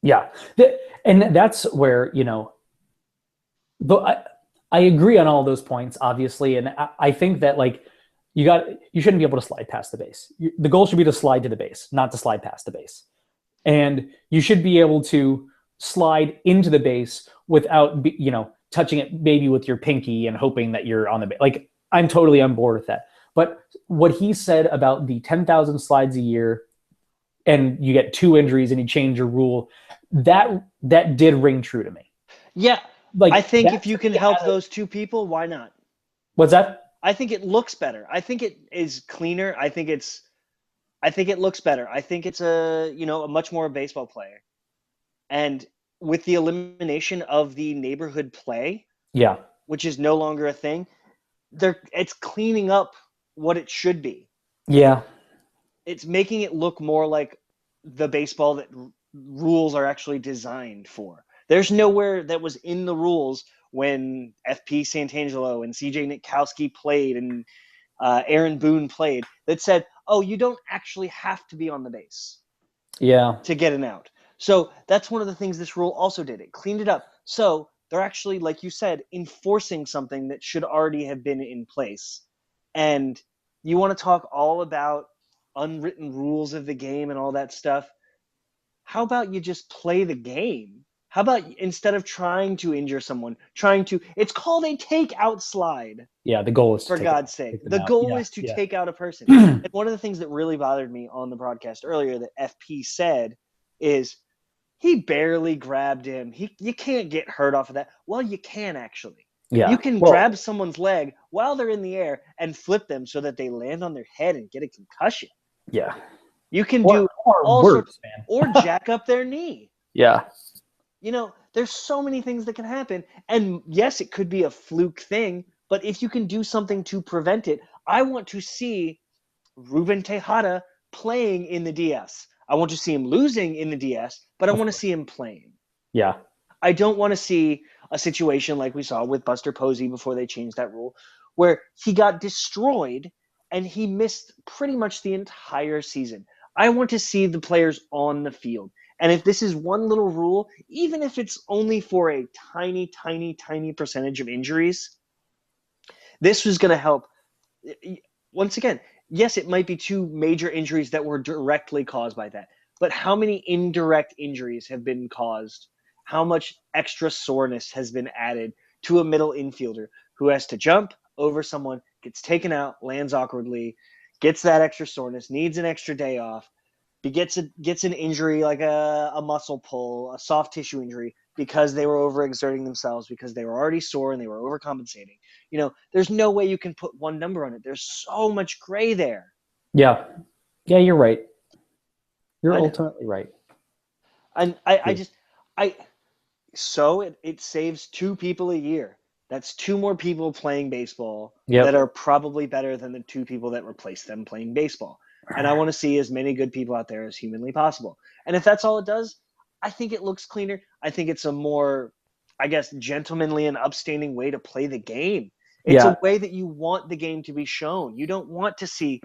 Yeah. And that's where, but I agree on all those points, obviously. And I think that you shouldn't be able to slide past the base. The goal should be to slide to the base, not to slide past the base. And you should be able to slide into the base without, touching it maybe with your pinky and hoping that you're on the base. Like, I'm totally on board with that. But what he said about the 10,000 slides a year and you get 2 injuries and you change your rule, that did ring true to me. Yeah. Like, I think if you can help those 2 people, why not? What's that? I think it looks better. I think it is cleaner. I think it looks better. I think it's a much more baseball player. And with the elimination of the neighborhood play, yeah, which is no longer a thing, it's cleaning up what it should be. Yeah. It's making it look more like the baseball that rules are actually designed for. There's nowhere that was in the rules when FP Santangelo and CJ Nitkowski played and Aaron Boone played that said, oh, you don't actually have to be on the base to get an out. So that's one of the things this rule also did. It cleaned it up. So they're actually, like you said, enforcing something that should already have been in place. And you want to talk all about unwritten rules of the game and all that stuff. How about you just play the game? How about instead of trying to injure someone, it's called a take-out slide. Yeah, the goal is for God's sake. The goal is to take out a person. And one of the things that really bothered me on the broadcast earlier that FP said is he barely grabbed him. You can't get hurt off of that. Well, you can actually. Yeah. You can grab someone's leg while they're in the air and flip them so that they land on their head and get a concussion. Yeah. You can do all sorts, or jack up their knee. Yeah. There's so many things that can happen. And yes, it could be a fluke thing, but if you can do something to prevent it, I want to see Ruben Tejada playing in the DS. I want to see him losing in the DS, but I want to see him playing. Yeah. I don't want to see a situation like we saw with Buster Posey before they changed that rule, where he got destroyed and he missed pretty much the entire season. I want to see the players on the field. And if this is one little rule, even if it's only for a tiny, tiny, tiny percentage of injuries, this was going to help. Once again, yes, it might be 2 major injuries that were directly caused by that. But how many indirect injuries have been caused? How much extra soreness has been added to a middle infielder who has to jump over someone, gets taken out, lands awkwardly, gets that extra soreness, needs an extra day off, gets an injury like a muscle pull, a soft tissue injury because they were overexerting themselves, because they were already sore and they were overcompensating. There's no way you can put one number on it. There's so much gray there. Yeah. Yeah, you're right. You're ultimately right. And it saves 2 people a year. That's 2 more people playing baseball that are probably better than the 2 people that replace them playing baseball. And I want to see as many good people out there as humanly possible. And if that's all it does, I think it looks cleaner. I think it's a more, gentlemanly and upstanding way to play the game. It's a way that you want the game to be shown. You don't want to see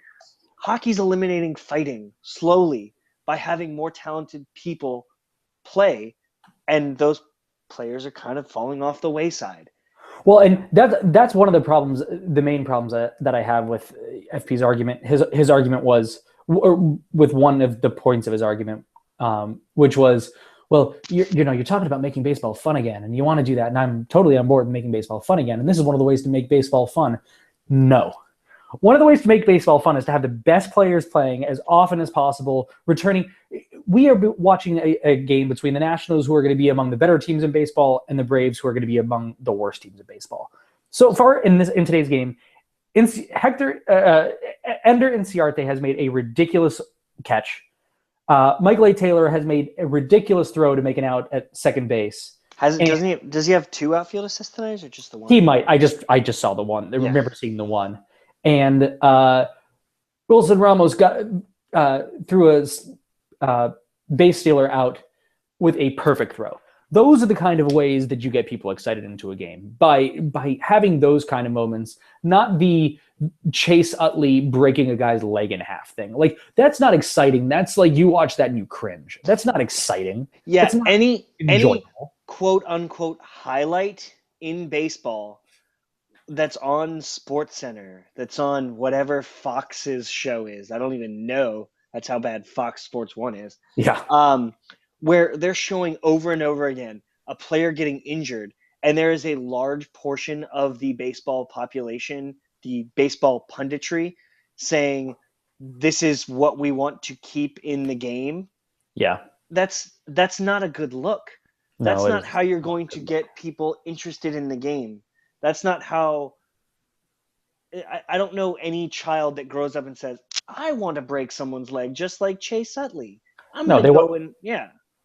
– hockey's eliminating fighting slowly by having more talented people play, and those players are kind of falling off the wayside. Well, and that's one of the problems, the main problems that I have with FP's argument. His argument was, with one of the points of his argument, which was, well, you're talking about making baseball fun again, and you want to do that, and I'm totally on board with making baseball fun again, and this is one of the ways to make baseball fun. No. One of the ways to make baseball fun is to have the best players playing as often as possible, returning. We are watching a game between the Nationals, who are going to be among the better teams in baseball, and the Braves, who are going to be among the worst teams in baseball. So far in today's game, Ender Inciarte has made a ridiculous catch. Michael A. Taylor has made a ridiculous throw to make an out at second base. Does he have 2 outfield assists tonight, or just the one? He might. I just saw the one. I remember seeing the one. And Wilson Ramos threw a base stealer out with a perfect throw. Those are the kind of ways that you get people excited into a game, by having those kind of moments, not the Chase Utley breaking a guy's leg in half thing. Like, that's not exciting. That's like, you watch that and you cringe. That's not exciting. Yeah, any quote unquote highlight in baseball that's on Sports Center, that's on whatever Fox's show is. I don't even know. That's how bad Fox Sports 1 is. Yeah. Where they're showing over and over again a player getting injured, and there is a large portion of the baseball population, the baseball punditry, saying this is what we want to keep in the game. Yeah. That's not a good look. That's No, not how you're going to get people interested in the game. That's not how. I don't know any child that grows up and says, "I want to break someone's leg," just like Chase Utley. I'm No, gonna go and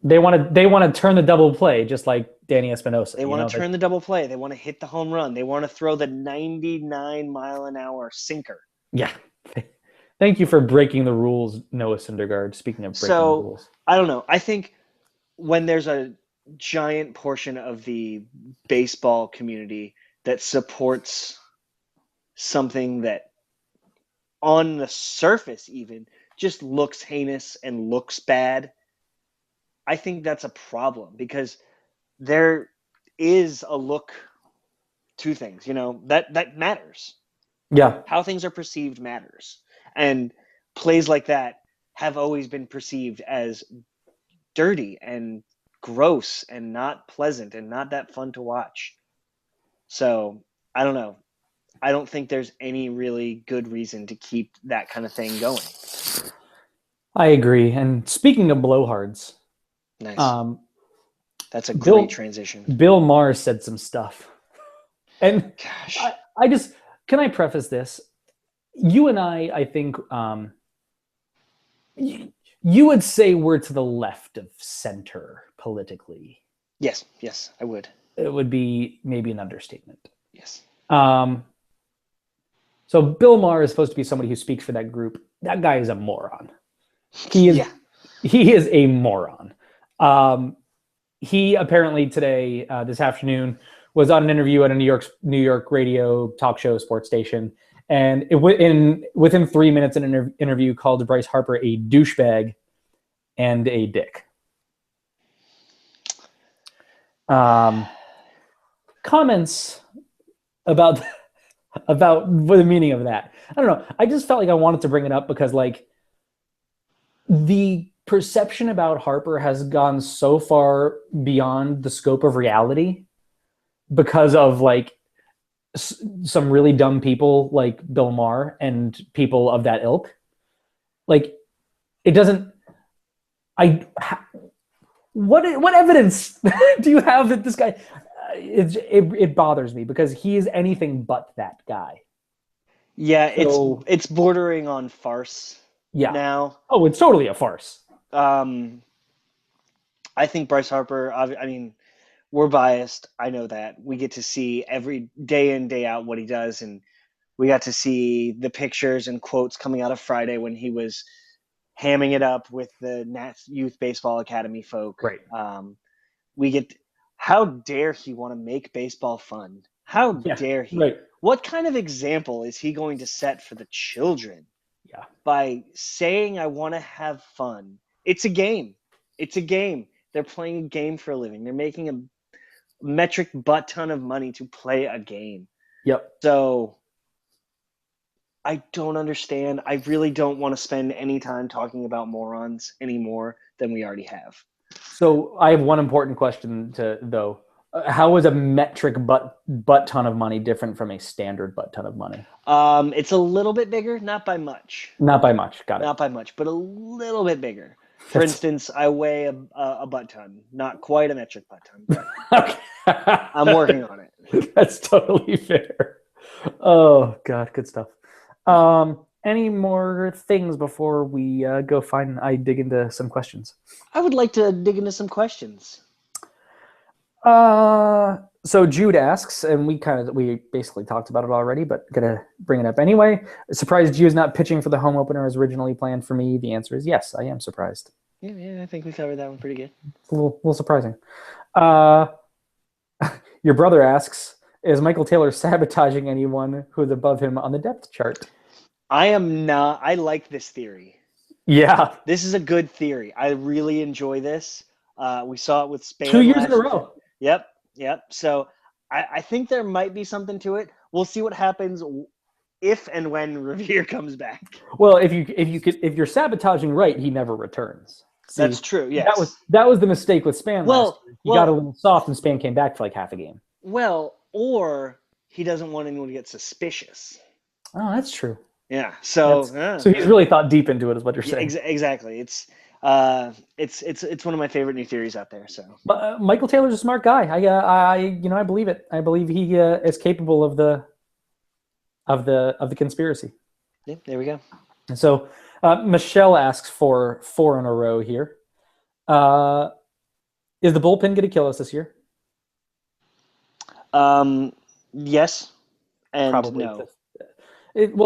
they want to turn the double play just like Danny Espinosa. They want to turn the double play. They want to hit the home run. They want to throw the 99-mile-an-hour sinker. Yeah. Thank you for breaking the rules, Noah Syndergaard. Speaking of breaking the rules. I don't know. I think when there's a giant portion of the baseball community that supports something that on the surface even just looks heinous and looks bad, I think that's a problem, because there is a look to things, that matters. Yeah. How things are perceived matters. And plays like that have always been perceived as dirty and gross and not pleasant and not that fun to watch. So I don't know. I don't think there's any really good reason to keep that kind of thing going. I agree. And speaking of blowhards, nice. That's a great transition. Bill Maher said some stuff. And gosh, I just, can I preface this? You and I think you would say we're to the left of center politically. Yes, I would. It would be maybe an understatement. Yes. So Bill Maher is supposed to be somebody who speaks for that group. That guy is a moron. He is a moron. He apparently today, this afternoon, was on an interview at a New York radio talk show sports station, and within 3 minutes, an interview called Bryce Harper a douchebag and a dick. Comments about the meaning of that. I don't know. I just felt like I wanted to bring it up because, like, the perception about Harper has gone so far beyond the scope of reality because of, like, some really dumb people like Bill Maher and people of that ilk. Like, it doesn't. What evidence do you have that this guy? It bothers me because he is anything but that guy. Yeah, so, it's bordering on farce. Yeah. Now. Oh, it's totally a farce. I think Bryce Harper. I mean, we're biased. I know that. We get to see every day in, day out what he does, and we got to see the pictures and quotes coming out of Friday when he was hamming it up with the Nats Youth Baseball Academy folk. Right. We get. How dare he want to make baseball fun? How dare he? Right. What kind of example is he going to set for the children? Yeah. By saying, I want to have fun. It's a game. It's a game. They're playing a game for a living. They're making a metric butt ton of money to play a game. Yep. So I don't understand. I really don't want to spend any time talking about morons any more than we already have. So I have one important question though. How is a metric butt ton of money different from a standard butt ton of money? It's a little bit bigger, not by much. Not by much. Got it. Not by much, but a little bit bigger. For instance, I weigh a butt ton, not quite a metric butt ton, but okay. I'm working on it. That's totally fair. Oh God, good stuff. Any more things before we I dig into some questions? I would like to dig into some questions. So Jude asks, and we basically talked about it already, but gonna bring it up anyway. Surprised Jude's not pitching for the home opener as originally planned for me. The answer is yes, I am surprised. Yeah, I think we covered that one pretty good. It's a little surprising. Your brother asks, is Michael Taylor sabotaging anyone who's above him on the depth chart? I am not. I like this theory. Yeah. This is a good theory. I really enjoy this. We saw it with Span 2 years in a row. Yep. So I think there might be something to it. we'll see what happens if and when Revere comes back. Well, if you're sabotaging right, he never returns. See, That's true. Yes. that was the mistake with Span last Well, year. He got a little soft, and Span came back for like half a game. or he doesn't want anyone to get suspicious. Oh, that's true. Yeah. So so he's really thought deep into it, is what you're saying. Exactly. It's one of my favorite new theories out there. So, but Michael Taylor's a smart guy. I believe it. I believe he is capable of the conspiracy. Yeah, there we go. And so Michelle asks for 4 in a row here. Is the bullpen going to kill us this year? Yes, and probably no. It's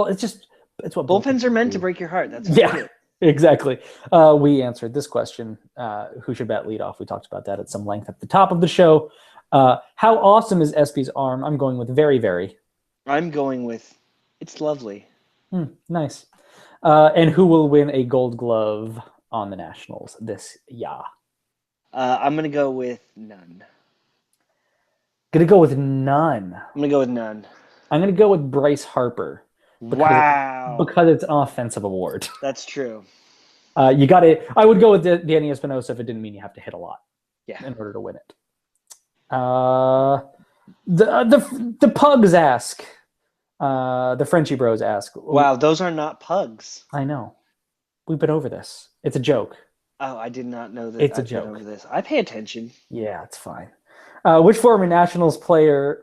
what bullpens are meant to break your heart. That's exactly. We answered this question. Who should bat lead off? We talked about that at some length at the top of the show. How awesome is SP's arm? I'm going with very, very. I'm going with it's lovely. Nice. And who will win a Gold Glove on the Nationals this year? I'm going to go with none. I'm going to go with none. I'm going to go with Bryce Harper. Because it's an offensive award. That's true. I would go with Danny Espinosa if it didn't mean you have to hit a lot. Yeah. In order to win it. The pugs ask. The Frenchie Bros ask. Wow, those are not pugs. I know. We've been over this. It's a joke. Oh, I did not know that. It's a joke. Over this. I pay attention. Yeah, it's fine. Which former Nationals player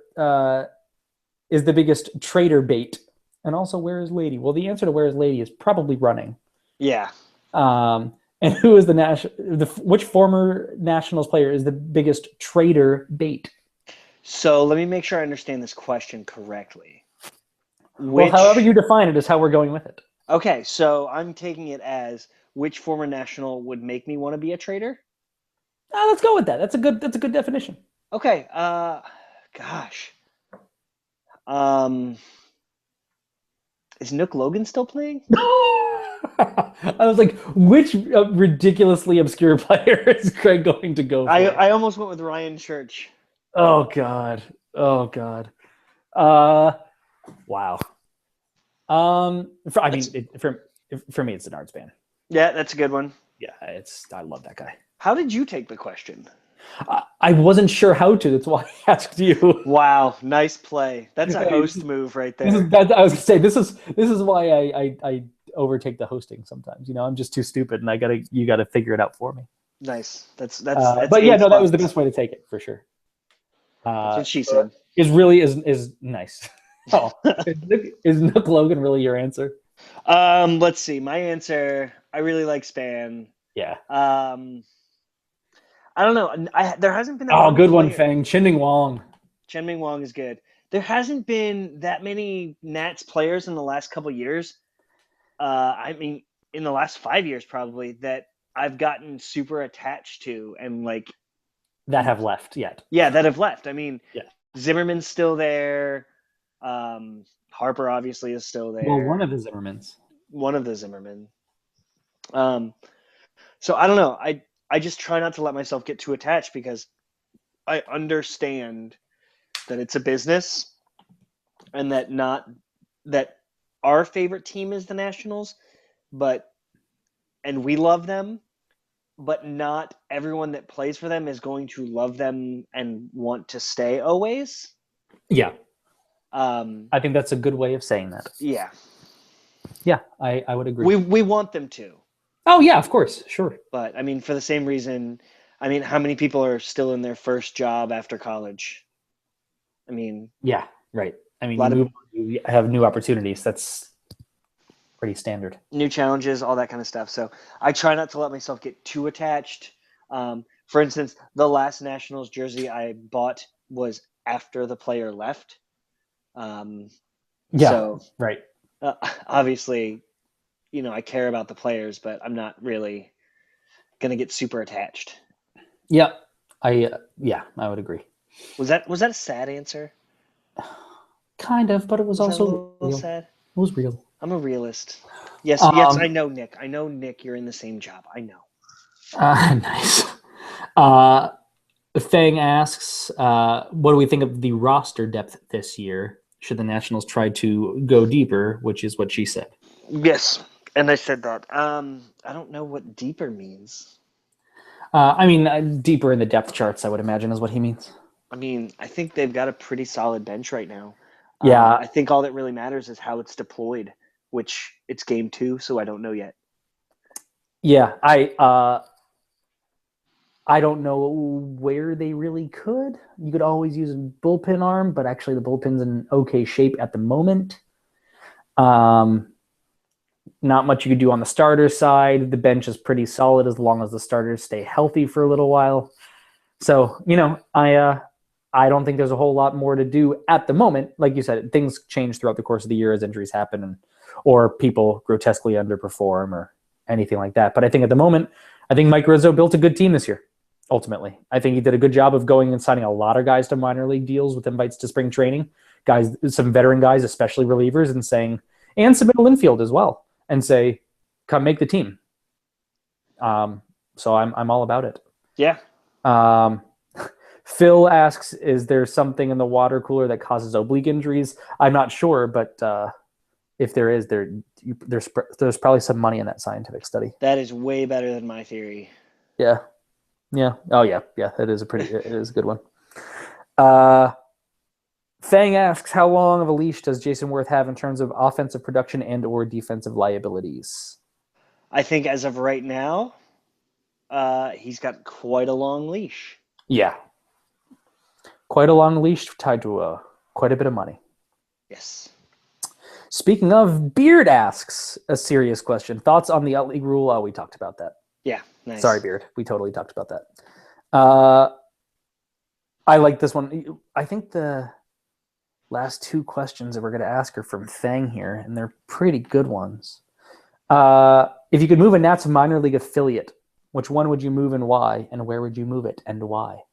is the biggest traitor bait? And also, where is Lady? Well, the answer to where is Lady is probably running. Yeah. And who is which former Nationals player is the biggest traitor bait? So let me make sure I understand this question correctly. Well, however you define it is how we're going with it. Okay, so I'm taking it as which former National would make me want to be a traitor? Let's go with that. That's a good definition. Okay. Gosh. Is Nook Logan still playing? I was like, which ridiculously obscure player is Craig going to go for? I almost went with Ryan Church. Oh God. Wow. For me, it's the Nards band. Yeah, that's a good one. Yeah, I love that guy. How did you take the question? I wasn't sure how to. That's why I asked you. Wow, nice play. That's a host move right there. I was gonna say this is why I overtake the hosting sometimes. I'm just too stupid, and you gotta figure it out for me. Nice. That's but yeah, no, that was the best way to take it for sure. That's what she said. Is nice. Oh, is Nook Logan really your answer? Let's see. My answer. I really like Span. Yeah. I don't know. There hasn't been. Good one, Feng. Chen-Ming Wong. Chen-Ming Wong is good. There hasn't been that many Nats players in the last couple of years. I mean, in the last 5 years, probably that I've gotten super attached to and like that have left yet. Yeah, that have left. I mean, yeah. Zimmerman's still there. Harper obviously is still there. Well, one of the Zimmermans. So I don't know. I just try not to let myself get too attached because I understand that it's a business and that our favorite team is the Nationals, and we love them, but not everyone that plays for them is going to love them and want to stay always. Yeah. I think that's a good way of saying that. Yeah. Yeah, I would agree. We want them to. Oh, yeah, of course. Sure. But, I mean, for the same reason, I mean, how many people are still in their first job after college? I mean... Yeah, right. I mean, you have new opportunities. That's pretty standard. New challenges, all that kind of stuff. So I try not to let myself get too attached. For instance, the last Nationals jersey I bought was after the player left. Right. Obviously... I care about the players, but I'm not really going to get super attached. Yeah. I would agree. Was that a sad answer? Kind of, but it was also a little sad. It was real. I'm a realist. Yes, I know, Nick. I know, Nick, you're in the same job. I know. Nice. Fang asks, what do we think of the roster depth this year? should the Nationals try to go deeper, which is what she said. Yes, and I said that. I don't know what deeper means. Deeper in the depth charts, I would imagine, is what he means. I mean, I think they've got a pretty solid bench right now. Yeah. I think all that really matters is how it's deployed, which it's game 2, so I don't know yet. Yeah, I don't know where they really could. You could always use a bullpen arm, but actually the bullpen's in okay shape at the moment. Not much you could do on the starter side. The bench is pretty solid as long as the starters stay healthy for a little while. So, I don't think there's a whole lot more to do at the moment. Like you said, things change throughout the course of the year as injuries happen or people grotesquely underperform or anything like that. But I think at the moment, I think Mike Rizzo built a good team this year, ultimately. I think he did a good job of going and signing a lot of guys to minor league deals with invites to spring training, guys, some veteran guys, especially relievers, and some middle infield as well, and say, come make the team. So I'm all about it. Yeah. Phil asks, is there something in the water cooler that causes oblique injuries? I'm not sure, but if there is, there's probably some money in that scientific study. That is way better than my theory. Yeah. Oh yeah. It is a good one. Fang asks, how long of a leash does Jason Worth have in terms of offensive production and or defensive liabilities? I think as of right now, he's got quite a long leash. Yeah. Quite a long leash tied to quite a bit of money. Yes. Speaking of, Beard asks a serious question. Thoughts on the out league rule? Oh, we talked about that. Yeah, nice. Sorry, Beard. We totally talked about that. I like this one. I think the last 2 questions that we're going to ask are from Fang here, and they're pretty good ones. If you could move a Nats minor league affiliate, which one would you move and why? And where would you move it and why?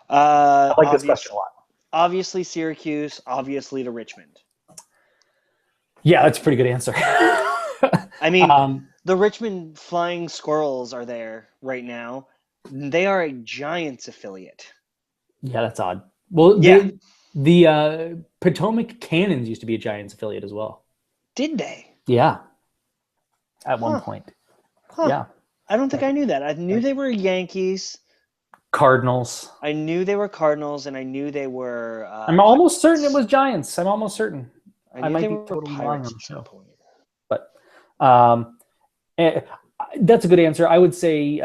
I like this question a lot. Obviously Syracuse, obviously to Richmond. Yeah, that's a pretty good answer. I mean, the Richmond Flying Squirrels are there right now. They are a Giants affiliate. Yeah, that's odd. Well, yeah. The Potomac Cannons used to be a Giants affiliate as well. Did they? Yeah. At one point. Huh. Yeah. I don't think I knew that. I knew they were Yankees. Cardinals. I knew they were Cardinals, and I knew they were... I'm almost certain it was Giants. I'm almost certain. I might be totally wrong on the show. But that's a good answer. I would say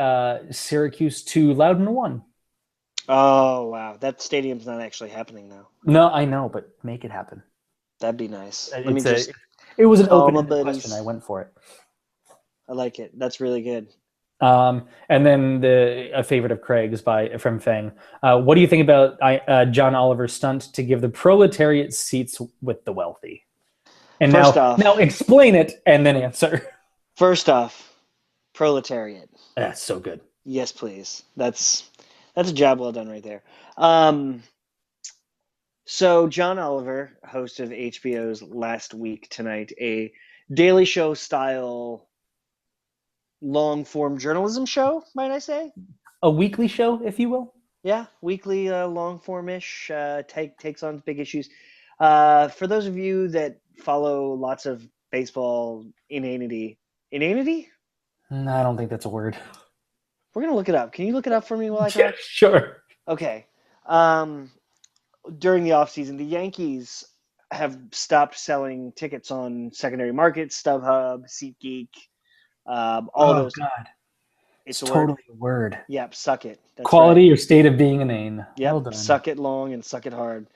Syracuse 2, Loudoun 1. Oh, wow. That stadium's not actually happening now. No, I know, but make it happen. That'd be nice. It was an open question. I went for it. I like it. That's really good. And then a favorite of Craig's from Fang. What do you think about John Oliver's stunt to give the proletariat seats with the wealthy? And now explain it and then answer. First off, proletariat. That's so good. Yes, please. That's a job well done right there. So John Oliver, host of HBO's Last Week Tonight, a Daily Show style long form journalism show, might I say? A weekly show, if you will. Yeah, weekly, long form-ish, takes on big issues. For those of you that follow lots of baseball inanity? I don't think that's a word. We're going to look it up. Can you look it up for me while I talk? Sure. Okay. During the offseason, the Yankees have stopped selling tickets on secondary markets, StubHub, SeatGeek, all those. Oh, God. It's totally a word. Yep, suck it. That's Quality or state of being inane. Yep, well done. Suck it long and suck it hard.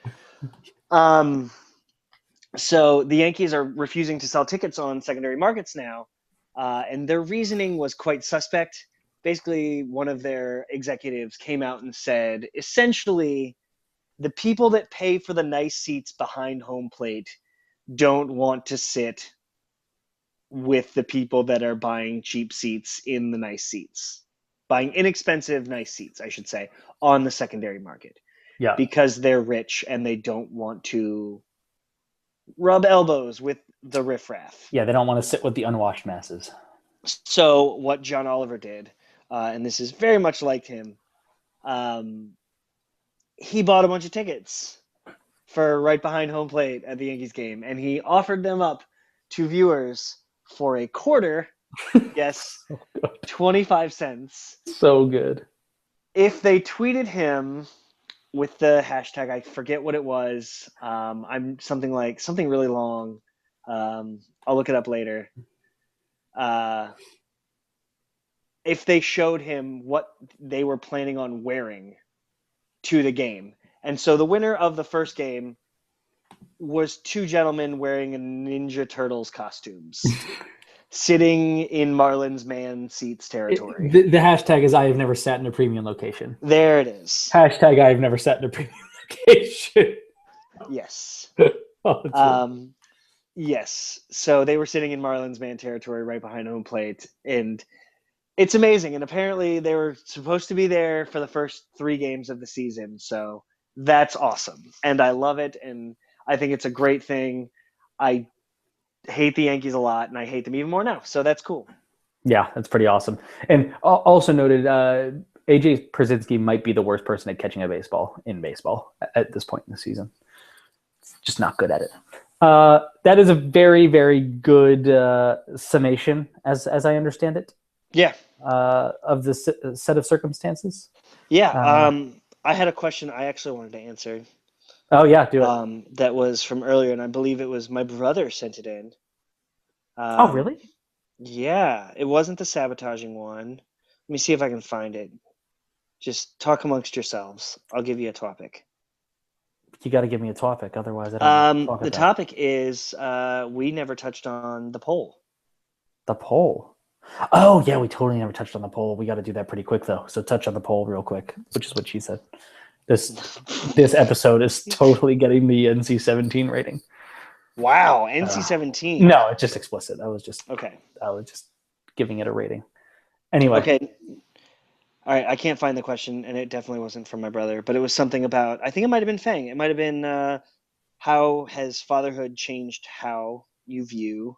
So the Yankees are refusing to sell tickets on secondary markets now, and their reasoning was quite suspect. Basically, one of their executives came out and said, essentially, the people that pay for the nice seats behind home plate don't want to sit with the people that are buying cheap seats in the nice seats. Buying inexpensive, nice seats, I should say, on the secondary market. Yeah. Because they're rich and they don't want to rub elbows with the riffraff. Yeah, they don't want to sit with the unwashed masses. So what John Oliver did, and this is very much like him, he bought a bunch of tickets for right behind home plate at the Yankees game, and he offered them up to viewers for a quarter. Yes, 25 cents. So good. If they tweeted him with the hashtag, I forget what it was. I'm something really long. I'll look it up later. If they showed him what they were planning on wearing to the game. And so the winner of the first game was two gentlemen wearing Ninja Turtles costumes, sitting in Marlins man seats territory. The hashtag is I have never sat in a premium location. There it is. Hashtag I have never sat in a premium location. Yes. Oh, yes. So they were sitting in Marlins man territory right behind home plate, and it's amazing. And apparently they were supposed to be there for the first 3 games of the season. So that's awesome. And I love it. And I think it's a great thing. I hate the Yankees a lot, and I hate them even more now. So that's cool. yeah, that's pretty awesome. And also noted, AJ Przinsky might be the worst person at catching a baseball in baseball at this point in the season. Just not good at it. That is a very, very good summation, as I understand it. Yeah. Of the set of circumstances. Yeah. I had a question I actually wanted to answer. Oh yeah, do it. That was from earlier, and I believe it was my brother sent it in. Oh really? Yeah, it wasn't the sabotaging one. Let me see if I can find it. Just talk amongst yourselves. I'll give you a topic. You got to give me a topic, otherwise I don't know what to talk The about. topic is we never touched on the poll. The poll. Oh yeah, we totally never touched on the poll. We got to do that pretty quick though. So touch on the poll real quick, which is what she said. This episode is totally getting the NC-17 rating. Wow, NC-17. No, it's just explicit. I was just giving it a rating. Anyway. Okay. All right, I can't find the question, and it definitely wasn't from my brother, but it was something about, I think it might have been Fang. It might have been how has fatherhood changed how you view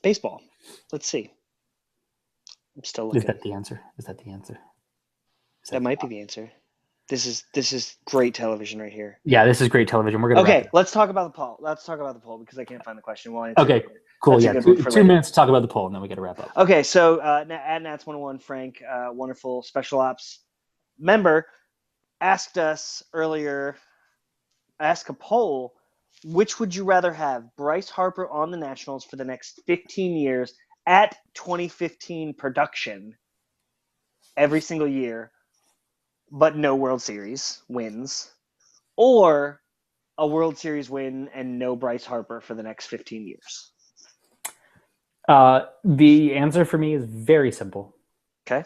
baseball? Let's see. I'm still looking. Is that the answer? That might be the answer. This is great television right here. Yeah, this is great television. We're gonna let's talk about the poll. Because I can't find the question. Okay, cool. Yeah, 2 minutes to talk about the poll, and then we got to wrap up. Okay, so at Nats 101, Frank, wonderful special ops member, asked us earlier. Ask a poll. Which would you rather have, Bryce Harper on the Nationals for the next 15 years at 2015 production every single year, but no World Series wins, or a World Series win and no Bryce Harper for the next 15 years? The answer for me is very simple. Okay.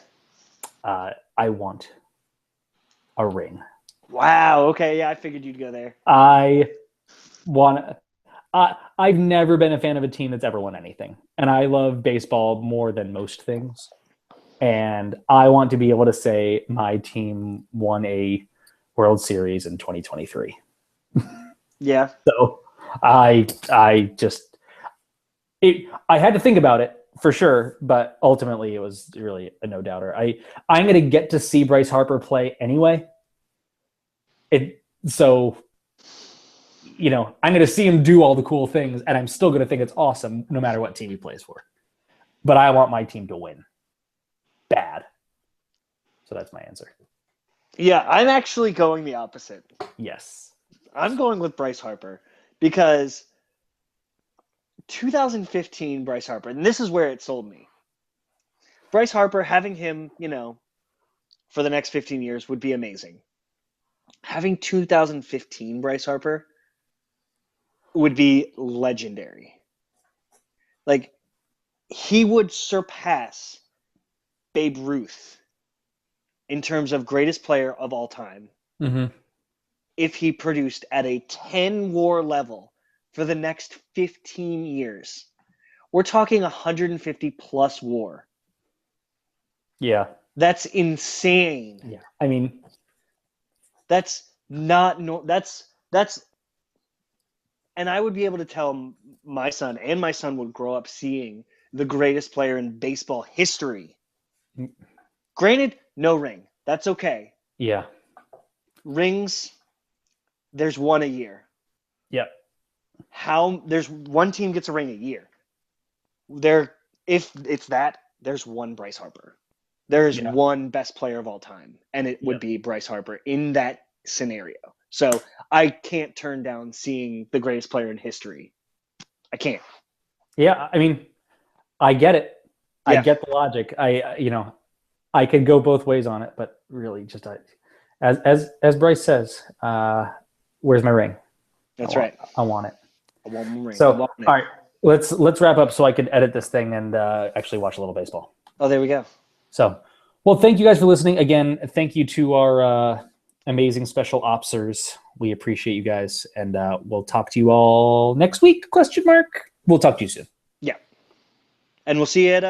I want a ring. Wow. Okay. Yeah, I figured you'd go there. I've never been a fan of a team that's ever won anything, and I love baseball more than most things. And I want to be able to say my team won a World Series in 2023. Yeah. So I had to think about it for sure, but ultimately it was really a no doubter. I'm going to get to see Bryce Harper play anyway. So I'm going to see him do all the cool things, and I'm still going to think it's awesome no matter what team he plays for. But I want my team to win bad. So that's my answer. Yeah, I'm actually going the opposite. Yes. I'm going with Bryce Harper because 2015 Bryce Harper, and this is where it sold me. Bryce Harper, having him, for the next 15 years would be amazing. Having 2015 Bryce Harper would be legendary. Like, he would surpass Babe Ruth in terms of greatest player of all time if he produced at a 10-WAR level for the next 15 years. We're talking 150 plus WAR. Yeah. That's insane. Yeah. I mean, that's not that's and I would be able to tell my son, and my son would grow up seeing the greatest player in baseball history. Granted, no ring. That's okay. Yeah. rings, there's one a year. Yep. There's one team gets a ring a year. If it's that, there's one Bryce Harper. There is one best player of all time, and it would be Bryce Harper in that scenario. So I can't turn down seeing the greatest player in history. I can't. Yeah, I mean, I get it. I get the logic. I could go both ways on it, but really, just as Bryce says, where's my ring? That's right. I want it. I want my ring. So, all right, let's wrap up so I could edit this thing and actually watch a little baseball. Oh, there we go. So, well, thank you guys for listening. Again, thank you to our amazing special opsers. We appreciate you guys, and we'll talk to you all next week, ? We'll talk to you soon. Yeah. And we'll see you at